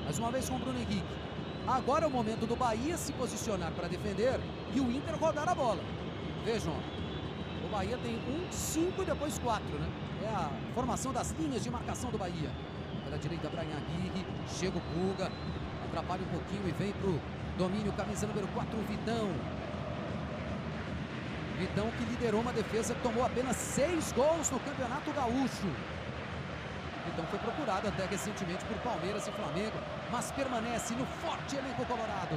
Mais uma vez com o Bruno Henrique. Agora é o momento do Bahia se posicionar para defender e o Inter rodar a bola. Vejam, o Bahia tem 5 e depois 4, né? É a formação das linhas de marcação do Bahia. Pela direita, Brian Aguirre, chega o Puga, atrapalha um pouquinho e vem pro domínio, camisa número 4, o Vitão. Vitão que liderou uma defesa que tomou apenas 6 gols no Campeonato Gaúcho. Vitão foi procurado até recentemente por Palmeiras e Flamengo, mas permanece no forte elenco colorado.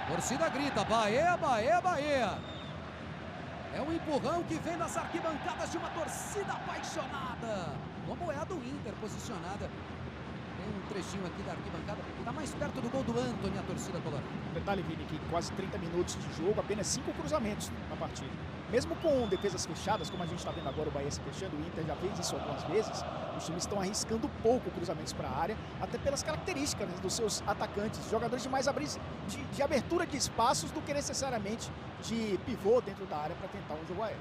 Torcida grita, Bahia, Bahia, Bahia. É um empurrão que vem das arquibancadas de uma torcida apaixonada. Como é a do Inter, posicionada. Tem um trechinho aqui da arquibancada. Está mais perto do gol do Antony, a torcida colorada. Detalhe, Vini, que quase 30 minutos de jogo, apenas 5 cruzamentos na partida. Mesmo com defesas fechadas, como a gente está vendo agora o Bahia se fechando, o Inter já fez isso algumas vezes, os times estão arriscando pouco cruzamentos para a área, até pelas características, né, dos seus atacantes, jogadores de mais de abertura de espaços do que necessariamente de pivô dentro da área para tentar um jogo aéreo.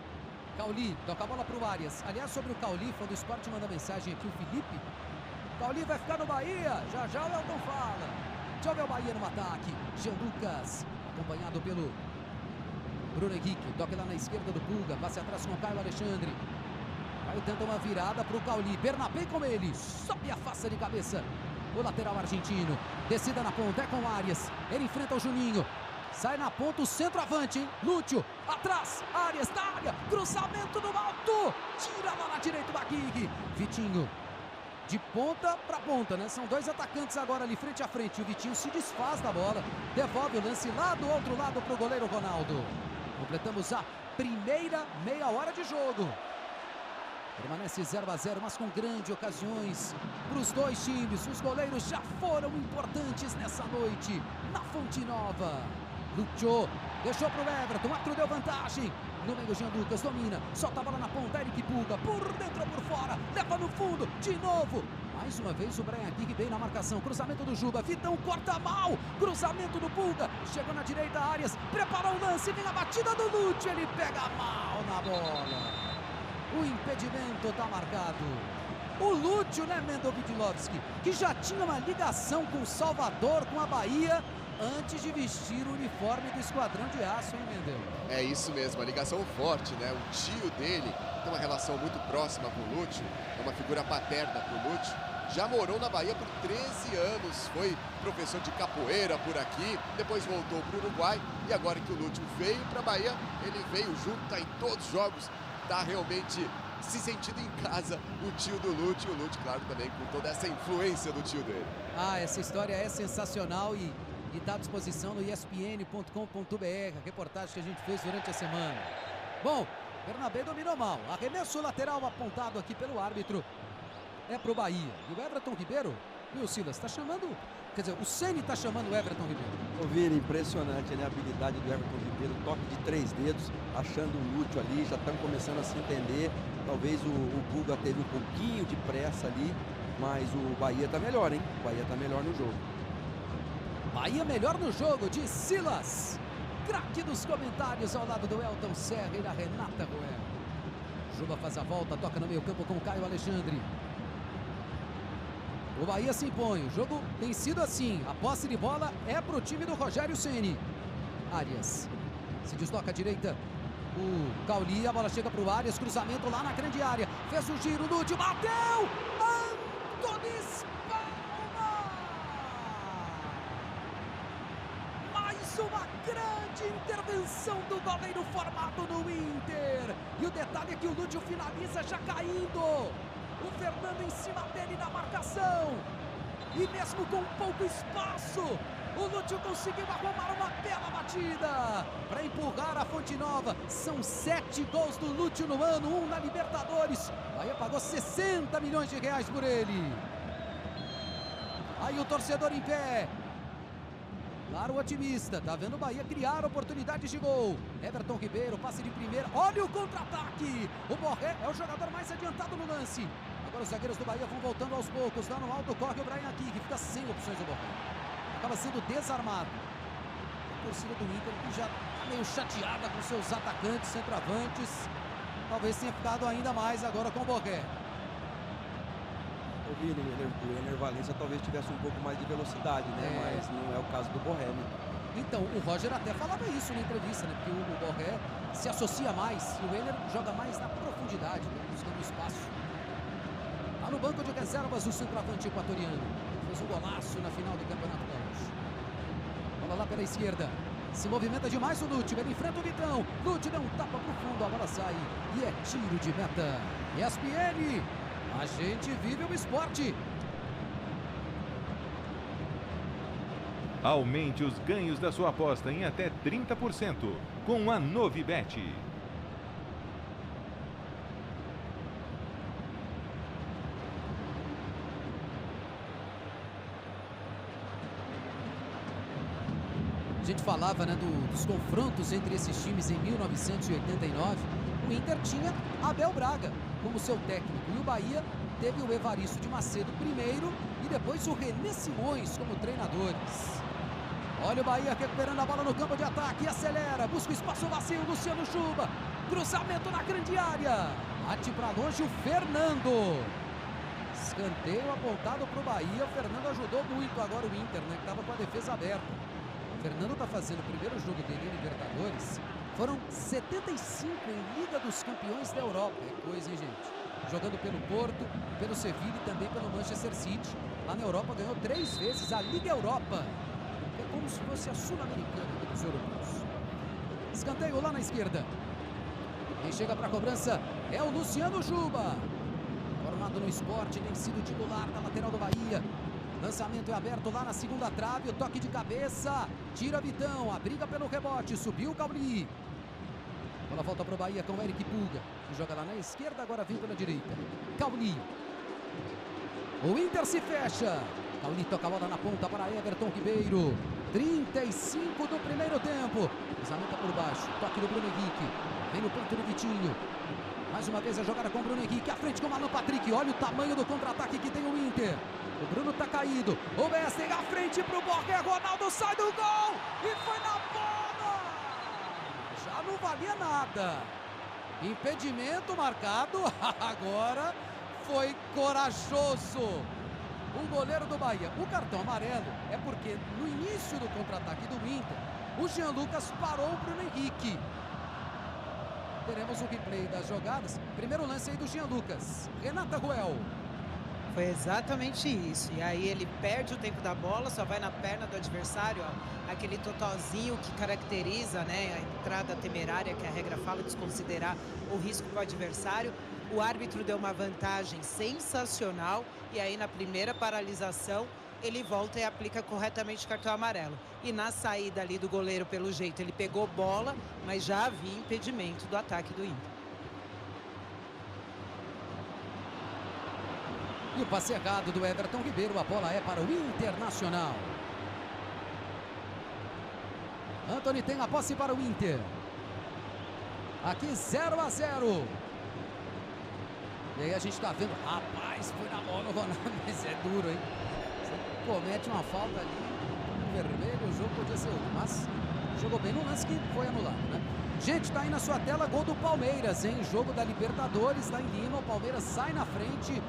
Cauli, toca a bola para o Arias. Aliás, sobre o Cauli, fã do esporte manda mensagem aqui, o Felipe. Cauli vai ficar no Bahia, já já o Elton fala. Deixa eu ver o Bahia no ataque. Jean Lucas, acompanhado pelo Bruno Henrique, toca lá na esquerda do Puga, passe atrás com o Caio Alexandre. Aí tenta uma virada para o Cauli, Bernabé com ele, sobe a faça de cabeça. O lateral argentino, descida na ponta, é com o Arias, ele enfrenta o Juninho. Sai na ponta o centroavante, hein? Lúcio, atrás, Arias da área, cruzamento no alto, tira lá na direita o Aguirre. Vitinho, de ponta para ponta, né? São 2 atacantes agora ali frente a frente. O Vitinho se desfaz da bola, devolve o lance lá do outro lado para o goleiro Ronaldo. Completamos a primeira meia hora de jogo. Permanece 0-0, mas com grandes ocasiões para os dois times. Os goleiros já foram importantes nessa noite na Fonte Nova. Lúcio deixou para o Everton, o árbitro deu vantagem. No meio, Jean Lucas domina, solta a bola na ponta, Eric Puga, por dentro ou por fora, leva no fundo, de novo. Mais uma vez o Brian Aguirre bem na marcação, cruzamento do Juba, Vitão corta mal, cruzamento do Puga, chegou na direita, Arias, preparou o lance, vem a batida do Lúcio, ele pega mal na bola. O impedimento está marcado. O Lúcio, né, Mendel Vidlovski, que já tinha uma ligação com o Salvador, com a Bahia, antes de vestir o uniforme do Esquadrão de Aço, hein, Mendel? É isso mesmo, a ligação forte, né? O tio dele tem uma relação muito próxima com o Lúcio, é uma figura paterna para o Lúcio. Já morou na Bahia por 13 anos, foi professor de capoeira por aqui, depois voltou para o Uruguai e agora que o Lúcio veio para a Bahia, ele veio junto, está em todos os jogos, está realmente se sentindo em casa o tio do Lúcio. O Lúcio, claro, também com toda essa influência do tio dele. Ah, essa história é sensacional e está à disposição no espn.com.br, a reportagem que a gente fez durante a semana. Bom, Bernabé dominou mal. Arremesso lateral apontado aqui pelo árbitro. É pro Bahia. E o Everton Ribeiro, viu, Silas, está chamando... Quer dizer, o Ceni está chamando o Everton Ribeiro. Ô, Vini, impressionante, né? A habilidade do Everton Ribeiro, toque de 3 dedos, achando o Lúcio ali, já estão começando a se entender. Talvez o Guga teve um pouquinho de pressa ali, mas o Bahia tá melhor, hein? O Bahia tá melhor no jogo. Bahia melhor no jogo, de Silas. Craque dos comentários ao lado do Elton Serra e da Renata Ruel. Juba faz a volta, toca no meio campo com o Caio Alexandre. O Bahia se impõe, o jogo tem sido assim, a posse de bola é pro time do Rogério Ceni. Arias se desloca à direita, o Cauli, a bola chega pro Arias, cruzamento lá na grande área, fez o giro, Lúcio, bateu, Antunes Palma! Mais uma grande intervenção do goleiro formado no Inter, e o detalhe é que o Lúcio finaliza já caindo. O Fernando em cima dele na marcação. E mesmo com pouco espaço, o Lúcio conseguiu arrumar uma bela batida para empurrar a Fonte Nova. São 7 gols do Lúcio no ano, 1 na Libertadores. Bahia pagou 60 milhões de reais por ele. Aí o torcedor em pé. Claro, otimista, tá vendo o Bahia criar oportunidades de gol. Everton Ribeiro, passe de primeira, olha o contra-ataque. O Borré é o jogador mais adiantado no lance. Agora os zagueiros do Bahia vão voltando aos poucos. Lá no alto corre o Brian aqui, que fica sem opções do Borré. Acaba sendo desarmado. A torcida do Inter que já tá meio chateada com seus atacantes, centroavantes. Talvez tenha ficado ainda mais agora com o Borré. O Ener Valencia talvez tivesse um pouco mais de velocidade, né? Mas não é o caso do Borré, né? Então, o Roger até falava isso na entrevista, né? Porque o Borré se associa mais e o Ener joga mais na profundidade, né? Buscando espaço. Tá no banco de reservas o centroavante equatoriano. Fez um golaço na final do Campeonato Gaúcho. Bola lá pela esquerda. Se movimenta demais o Lúcio, ele enfrenta o Vitão. Lúcio deu um tapa pro fundo, a bola sai e é tiro de meta. ESPN, a gente vive o esporte. Aumente os ganhos da sua aposta em até 30% com a Novibet. A gente falava, né, dos confrontos entre esses times em 1989. O Inter tinha Abel Braga como seu técnico e o Bahia teve o Evaristo de Macedo primeiro e depois o René Simões como treinadores. Olha o Bahia recuperando a bola no campo de ataque, acelera, busca o espaço vazio, Luciano Juba, cruzamento na grande área, bate para longe o Fernando. Escanteio apontado para o Bahia, o Fernando ajudou muito agora o Inter, né, que estava com a defesa aberta. O Fernando está fazendo o primeiro jogo dele em Libertadores. Foram 75 em Liga dos Campeões da Europa. É coisa, hein, gente? Jogando pelo Porto, pelo Sevilla e também pelo Manchester City. Lá na Europa ganhou 3 vezes a Liga Europa. É como se fosse a Sul-Americana dos europeus. Escanteio lá na esquerda. Quem chega para a cobrança é o Luciano Juba. Formado no esporte, tem sido titular na lateral do Bahia. Lançamento é aberto lá na segunda trave, o toque de cabeça, tira Vitão, a briga pelo rebote, subiu o Cauli. Bola volta para o Bahia com o Eric Puga, que joga lá na esquerda, agora vem pela direita. Cauli. O Inter se fecha. Cauli toca a bola na ponta para Everton Ribeiro. 35 do primeiro tempo. Cruzamento por baixo, toque do Bruno Henrique. Vem no ponto do Vitinho. Mais uma vez a jogada com o Bruno Henrique, à frente com o Alan Patrick. Olha o tamanho do contra-ataque que tem o Inter. O Bruno tá caído. O Messi à frente pro Borré. Ronaldo sai do gol. E foi na bola. Já não valia nada. Impedimento marcado. Agora foi corajoso o goleiro do Bahia. O cartão amarelo é porque no início do contra-ataque do Inter, o Jean Lucas parou o Bruno Henrique. Teremos o replay das jogadas. Primeiro lance aí do Jean Lucas. Renata Ruel. Foi exatamente isso. E aí ele perde o tempo da bola, só vai na perna do adversário, ó, aquele totozinho que caracteriza, né, a entrada temerária, que a regra fala, desconsiderar o risco para o adversário. O árbitro deu uma vantagem sensacional e aí na primeira paralisação ele volta e aplica corretamente o cartão amarelo. E na saída ali do goleiro, pelo jeito, ele pegou bola, mas já havia impedimento do ataque do Inter. E o passe errado do Everton Ribeiro, a bola é para o Internacional. Antony tem a posse para o Inter. Aqui 0-0. E aí a gente tá vendo, rapaz, foi na bola o Ronaldo, mas é duro, hein? Você comete uma falta ali, vermelho, o jogo podia ser outro, mas jogou bem no lance que foi anulado, né? Gente, tá aí na sua tela gol do Palmeiras, hein? Jogo da Libertadores lá em Lima, o Palmeiras sai na frente,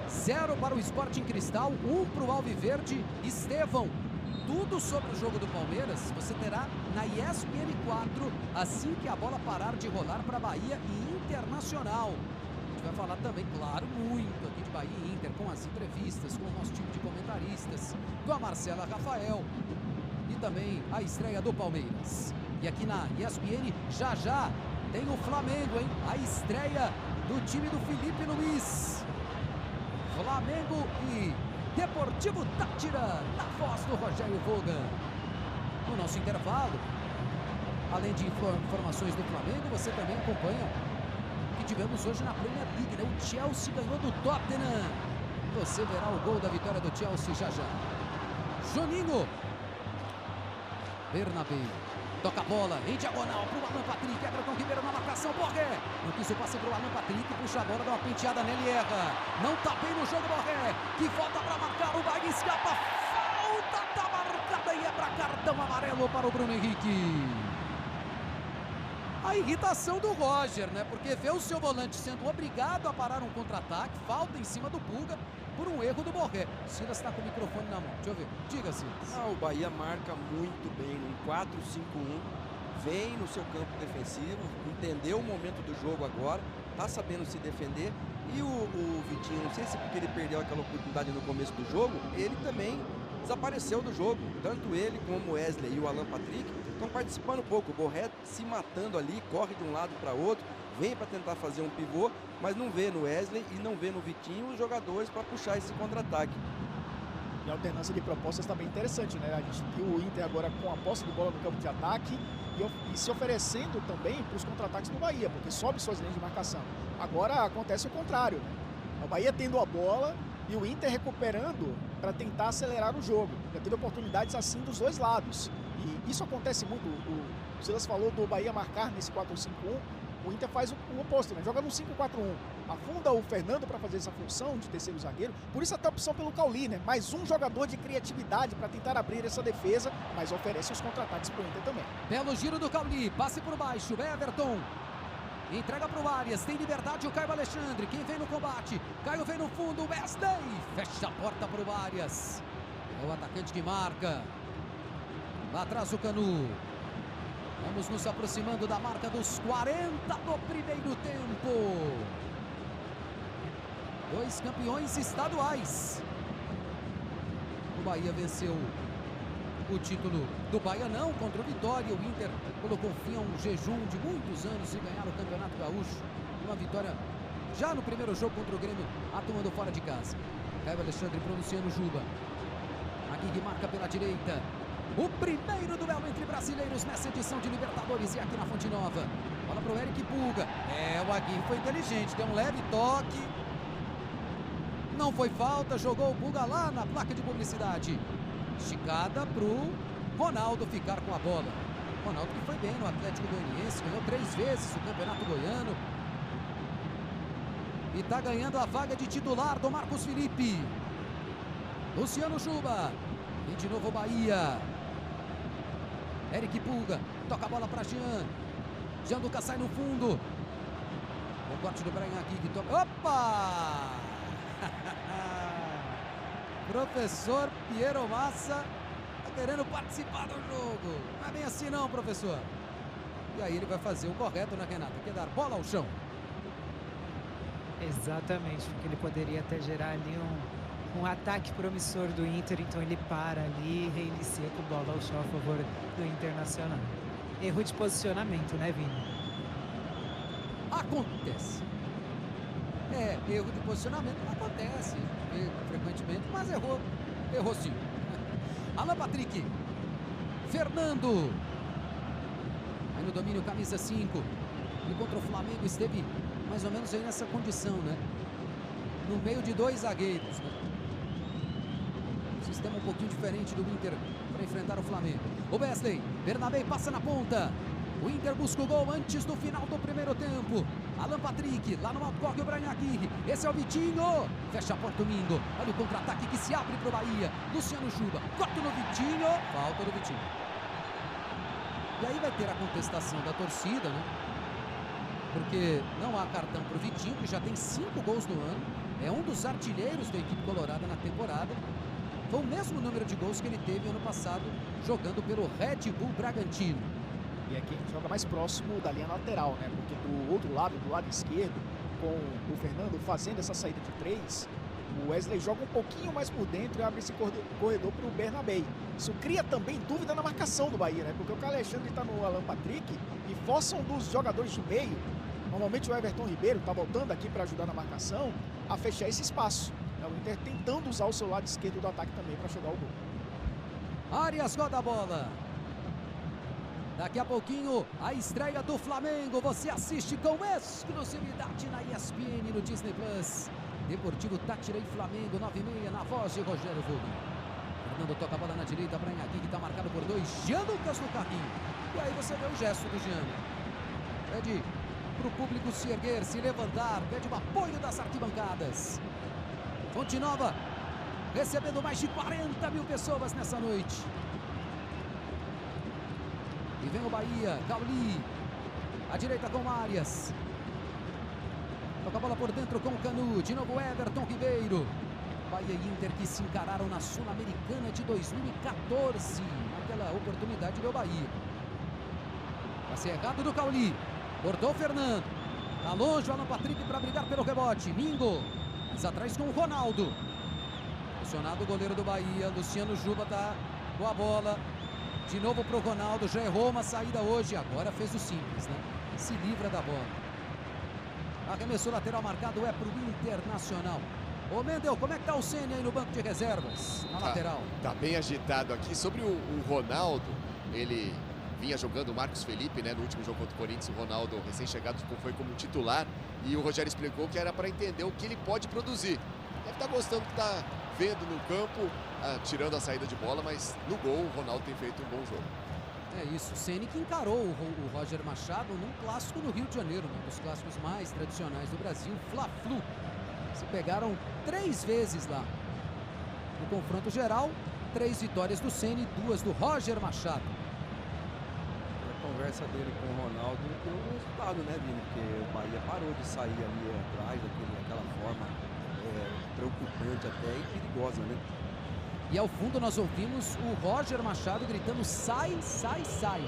0 para o Sporting Cristal, 1 para o Alviverde. Estevão, tudo sobre o jogo do Palmeiras você terá na ESPN 4 assim que a bola parar de rolar para Bahia e Internacional. A gente vai falar também, claro, muito aqui de Bahia e Inter, com as entrevistas, com o nosso time de comentaristas, com a Marcela Rafael e também a estreia do Palmeiras. E aqui na ESPN, já tem o Flamengo, hein? A estreia do time do Felipe Luiz. Flamengo e Deportivo Táchira, na voz do Rogério Vogan. No nosso intervalo, além de informações do Flamengo, você também acompanha o que tivemos hoje na Premier League, né? O Chelsea ganhou do Tottenham. Você verá o gol da vitória do Chelsea já. Juninho. Bernabé. Toca a bola em diagonal para o Alan Patrick. Everton Ribeiro na marcação. Borré. Não quis o passe para o Alan Patrick. Puxa a bola, dá uma penteada nele e erra. Não tá bem no jogo, Borré. Que volta para marcar. O Bahia escapa. Falta tá marcada e é para cartão amarelo para o Bruno Henrique. A irritação do Roger, né? Porque vê o seu volante sendo obrigado a parar um contra-ataque. Falta em cima do Pulga por um erro do Borré. Silas está com o microfone na mão. Deixa eu ver. Diga, Silas. O Bahia marca muito bem num 4-5-1. Vem no seu campo defensivo. Entendeu o momento do jogo agora. Tá sabendo se defender. E o Vitinho, não sei se porque ele perdeu aquela oportunidade no começo do jogo, ele também desapareceu do jogo. Tanto ele como o Wesley e o Alan Patrick estão participando pouco. O Borré se matando ali, corre de um lado para outro, vem para tentar fazer um pivô, mas não vê no Wesley e não vê no Vitinho os jogadores para puxar esse contra-ataque. E a alternância de propostas está bem interessante, né? A gente viu o Inter agora com a posse de bola no campo de ataque e se oferecendo também para os contra-ataques do Bahia, porque sobe suas linhas de marcação. Agora acontece o contrário, né? O Bahia tendo a bola e o Inter recuperando para tentar acelerar o jogo. Já teve oportunidades assim dos dois lados. E isso acontece muito. O Silas falou do Bahia marcar nesse 4-5-1. O Inter faz o oposto, né? Joga no 5-4-1. Afunda o Fernando para fazer essa função de terceiro zagueiro. Por isso até a opção pelo Cauli, né? Mais um jogador de criatividade para tentar abrir essa defesa, mas oferece os contra-ataques para o Inter também. Belo giro do Cauli, passe por baixo, Everton. Entrega para o Arias, tem liberdade o Caio Alexandre. Quem vem no combate? Caio vem no fundo, Wesley. Fecha a porta para o Arias. É o atacante que marca. Lá atrás o Canu. Vamos nos aproximando da marca dos 40 do primeiro tempo. 2 campeões estaduais. O Bahia venceu o título do Baianão contra o Vitória. O Inter colocou fim a um jejum de muitos anos e ganhar o Campeonato Gaúcho. Uma vitória já no primeiro jogo contra o Grêmio, atuando fora de casa. Caio Alexandre para o Luciano Juba. Aguirre marca pela direita. O primeiro duelo entre brasileiros nessa edição de Libertadores e aqui na Fonte Nova. Bola para o Eric Pulga. O Aguirre foi inteligente, deu um leve toque. Não foi falta, jogou o Pulga lá na placa de publicidade. Esticada para o Ronaldo ficar com a bola. Ronaldo que foi bem no Atlético Goianiense, ganhou 3 vezes o Campeonato Goiano. E está ganhando a vaga de titular do Marcos Felipe. Luciano Juba. E de novo o Bahia. Eric Pulga, toca a bola para Jean. Jean Lucas sai no fundo. O corte do Brian aqui que toca. Opa! Professor Piero Massa tá querendo participar do jogo. Não é bem assim não, professor. E aí ele vai fazer o correto, né, Renata? Que é dar bola ao chão. Exatamente, porque ele poderia até gerar ali um ataque promissor do Inter, então ele para ali e reinicia com bola ao chão a favor do Internacional. Erro de posicionamento, né, Vini? Acontece. Erro de posicionamento não acontece frequentemente, mas errou sim. Alan Patrick, Fernando, aí no domínio camisa 5, e contra o Flamengo esteve mais ou menos aí nessa condição, né? No meio de 2 zagueiros, né? Sistema um pouquinho diferente do Inter para enfrentar o Flamengo. O Wesley, Bernabé passa na ponta. O Inter busca o gol antes do final do primeiro tempo. Alan Patrick, lá no alto corre o Brian Aguirre. Esse é o Vitinho. Fecha a porta o Mingo. Olha o contra-ataque que se abre para o Bahia. Luciano Juba, corta no Vitinho. Falta do Vitinho. E aí vai ter a contestação da torcida, né? Porque não há cartão para o Vitinho, que já tem 5 gols no ano. É um dos artilheiros da equipe colorada na temporada. Foi o mesmo número de gols que ele teve ano passado, jogando pelo Red Bull Bragantino. E aqui a gente joga mais próximo da linha lateral, né? Porque do outro lado, do lado esquerdo, com o Fernando fazendo essa saída de 3, o Wesley joga um pouquinho mais por dentro e abre esse corredor para o Bernabé. Isso cria também dúvida na marcação do Bahia, né? Porque o Alexandre está no Alan Patrick e força um dos jogadores de meio, normalmente o Everton Ribeiro, está voltando aqui para ajudar na marcação, a fechar esse espaço. O Inter tentando usar o seu lado esquerdo do ataque também para chegar ao gol. Arias roda a bola. Daqui a pouquinho, a estreia do Flamengo. Você assiste com exclusividade na ESPN no Disney Plus. Deportivo Táchira e Flamengo, 9h30, na voz de Rogério Vogel. Fernando toca a bola na direita para Inhagui, que está marcado por 2. Jean Lucas no carrinho. E aí você vê o gesto do Jean. Pede para o público se erguer, se levantar. Pede o apoio das arquibancadas. Fonte Nova recebendo mais de 40 mil pessoas nessa noite. E vem o Bahia, Cauli, à direita com Arias. Toca a bola por dentro com o Canu, de novo Everton Ribeiro. Bahia e Inter que se encararam na Sul-Americana de 2014. Naquela oportunidade deu Bahia. Passe errado do Cauli, cortou o Fernando. Tá longe o Alan Patrick para brigar pelo rebote. Mingo, mas atrás com o Ronaldo. Pressionado o goleiro do Bahia, Luciano Juba tá com a bola. De novo pro Ronaldo, já errou uma saída hoje, agora fez o simples, né? Se livra da bola. Arremesso lateral marcado é pro Internacional. Ô Mendel, como é que tá o Ceni aí no banco de reservas, na lateral? Tá bem agitado aqui. Sobre o Ronaldo, ele vinha jogando o Marcos Felipe, né? No último jogo contra o Corinthians, o Ronaldo, recém-chegado, foi como titular. E o Rogério explicou que era para entender o que ele pode produzir. Deve estar gostando do que tá vendo no campo, tirando a saída de bola, mas no gol o Ronaldo tem feito um bom jogo. É isso, o Ceni que encarou o Roger Machado num clássico no Rio de Janeiro, um dos clássicos mais tradicionais do Brasil, Fla-Flu. Se pegaram 3 vezes lá. No confronto geral, 3 vitórias do Ceni, 2 do Roger Machado. A conversa dele com o Ronaldo deu um resultado, né, Vini? Porque o Bahia parou de sair ali atrás, daquela forma preocupante até e perigosa, né? E ao fundo nós ouvimos o Roger Machado gritando: sai, sai, sai.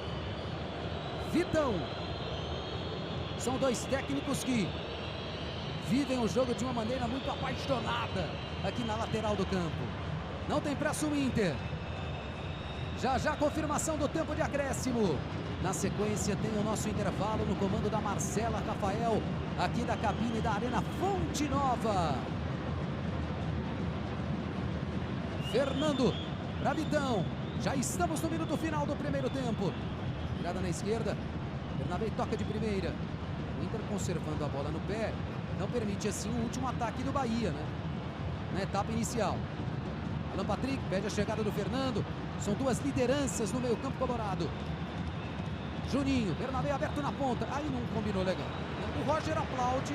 Vitão. São 2 técnicos que vivem o jogo de uma maneira muito apaixonada aqui na lateral do campo. Não tem pressa o Inter. Já confirmação do tempo de acréscimo. Na sequência tem o nosso intervalo no comando da Marcela Rafael, aqui da cabine da Arena Fonte Nova. Fernando para Vitão. Já estamos no minuto final do primeiro tempo. Virada na esquerda. Bernabé toca de primeira. O Inter conservando a bola no pé. Não permite assim o último ataque do Bahia, né? Na etapa inicial. Alan Patrick pede a chegada do Fernando. São 2 lideranças no meio campo colorado. Juninho, Bernabé aberto na ponta. Aí não combinou legal. O Roger aplaude.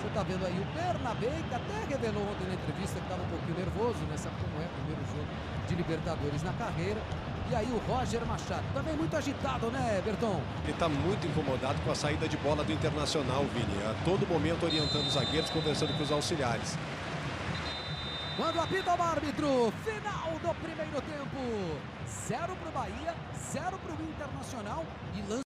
Você está vendo aí o Bernabé, que até revelou ontem na entrevista que estava um pouquinho nervoso, né? Sabe como é o primeiro jogo de Libertadores na carreira. E aí o Roger Machado, também muito agitado, né, Berton? Ele está muito incomodado com a saída de bola do Internacional, Vini. A todo momento orientando os zagueiros, conversando com os auxiliares. Quando apita o árbitro, final do primeiro tempo. 0 para o Bahia, 0 para o Internacional e lança.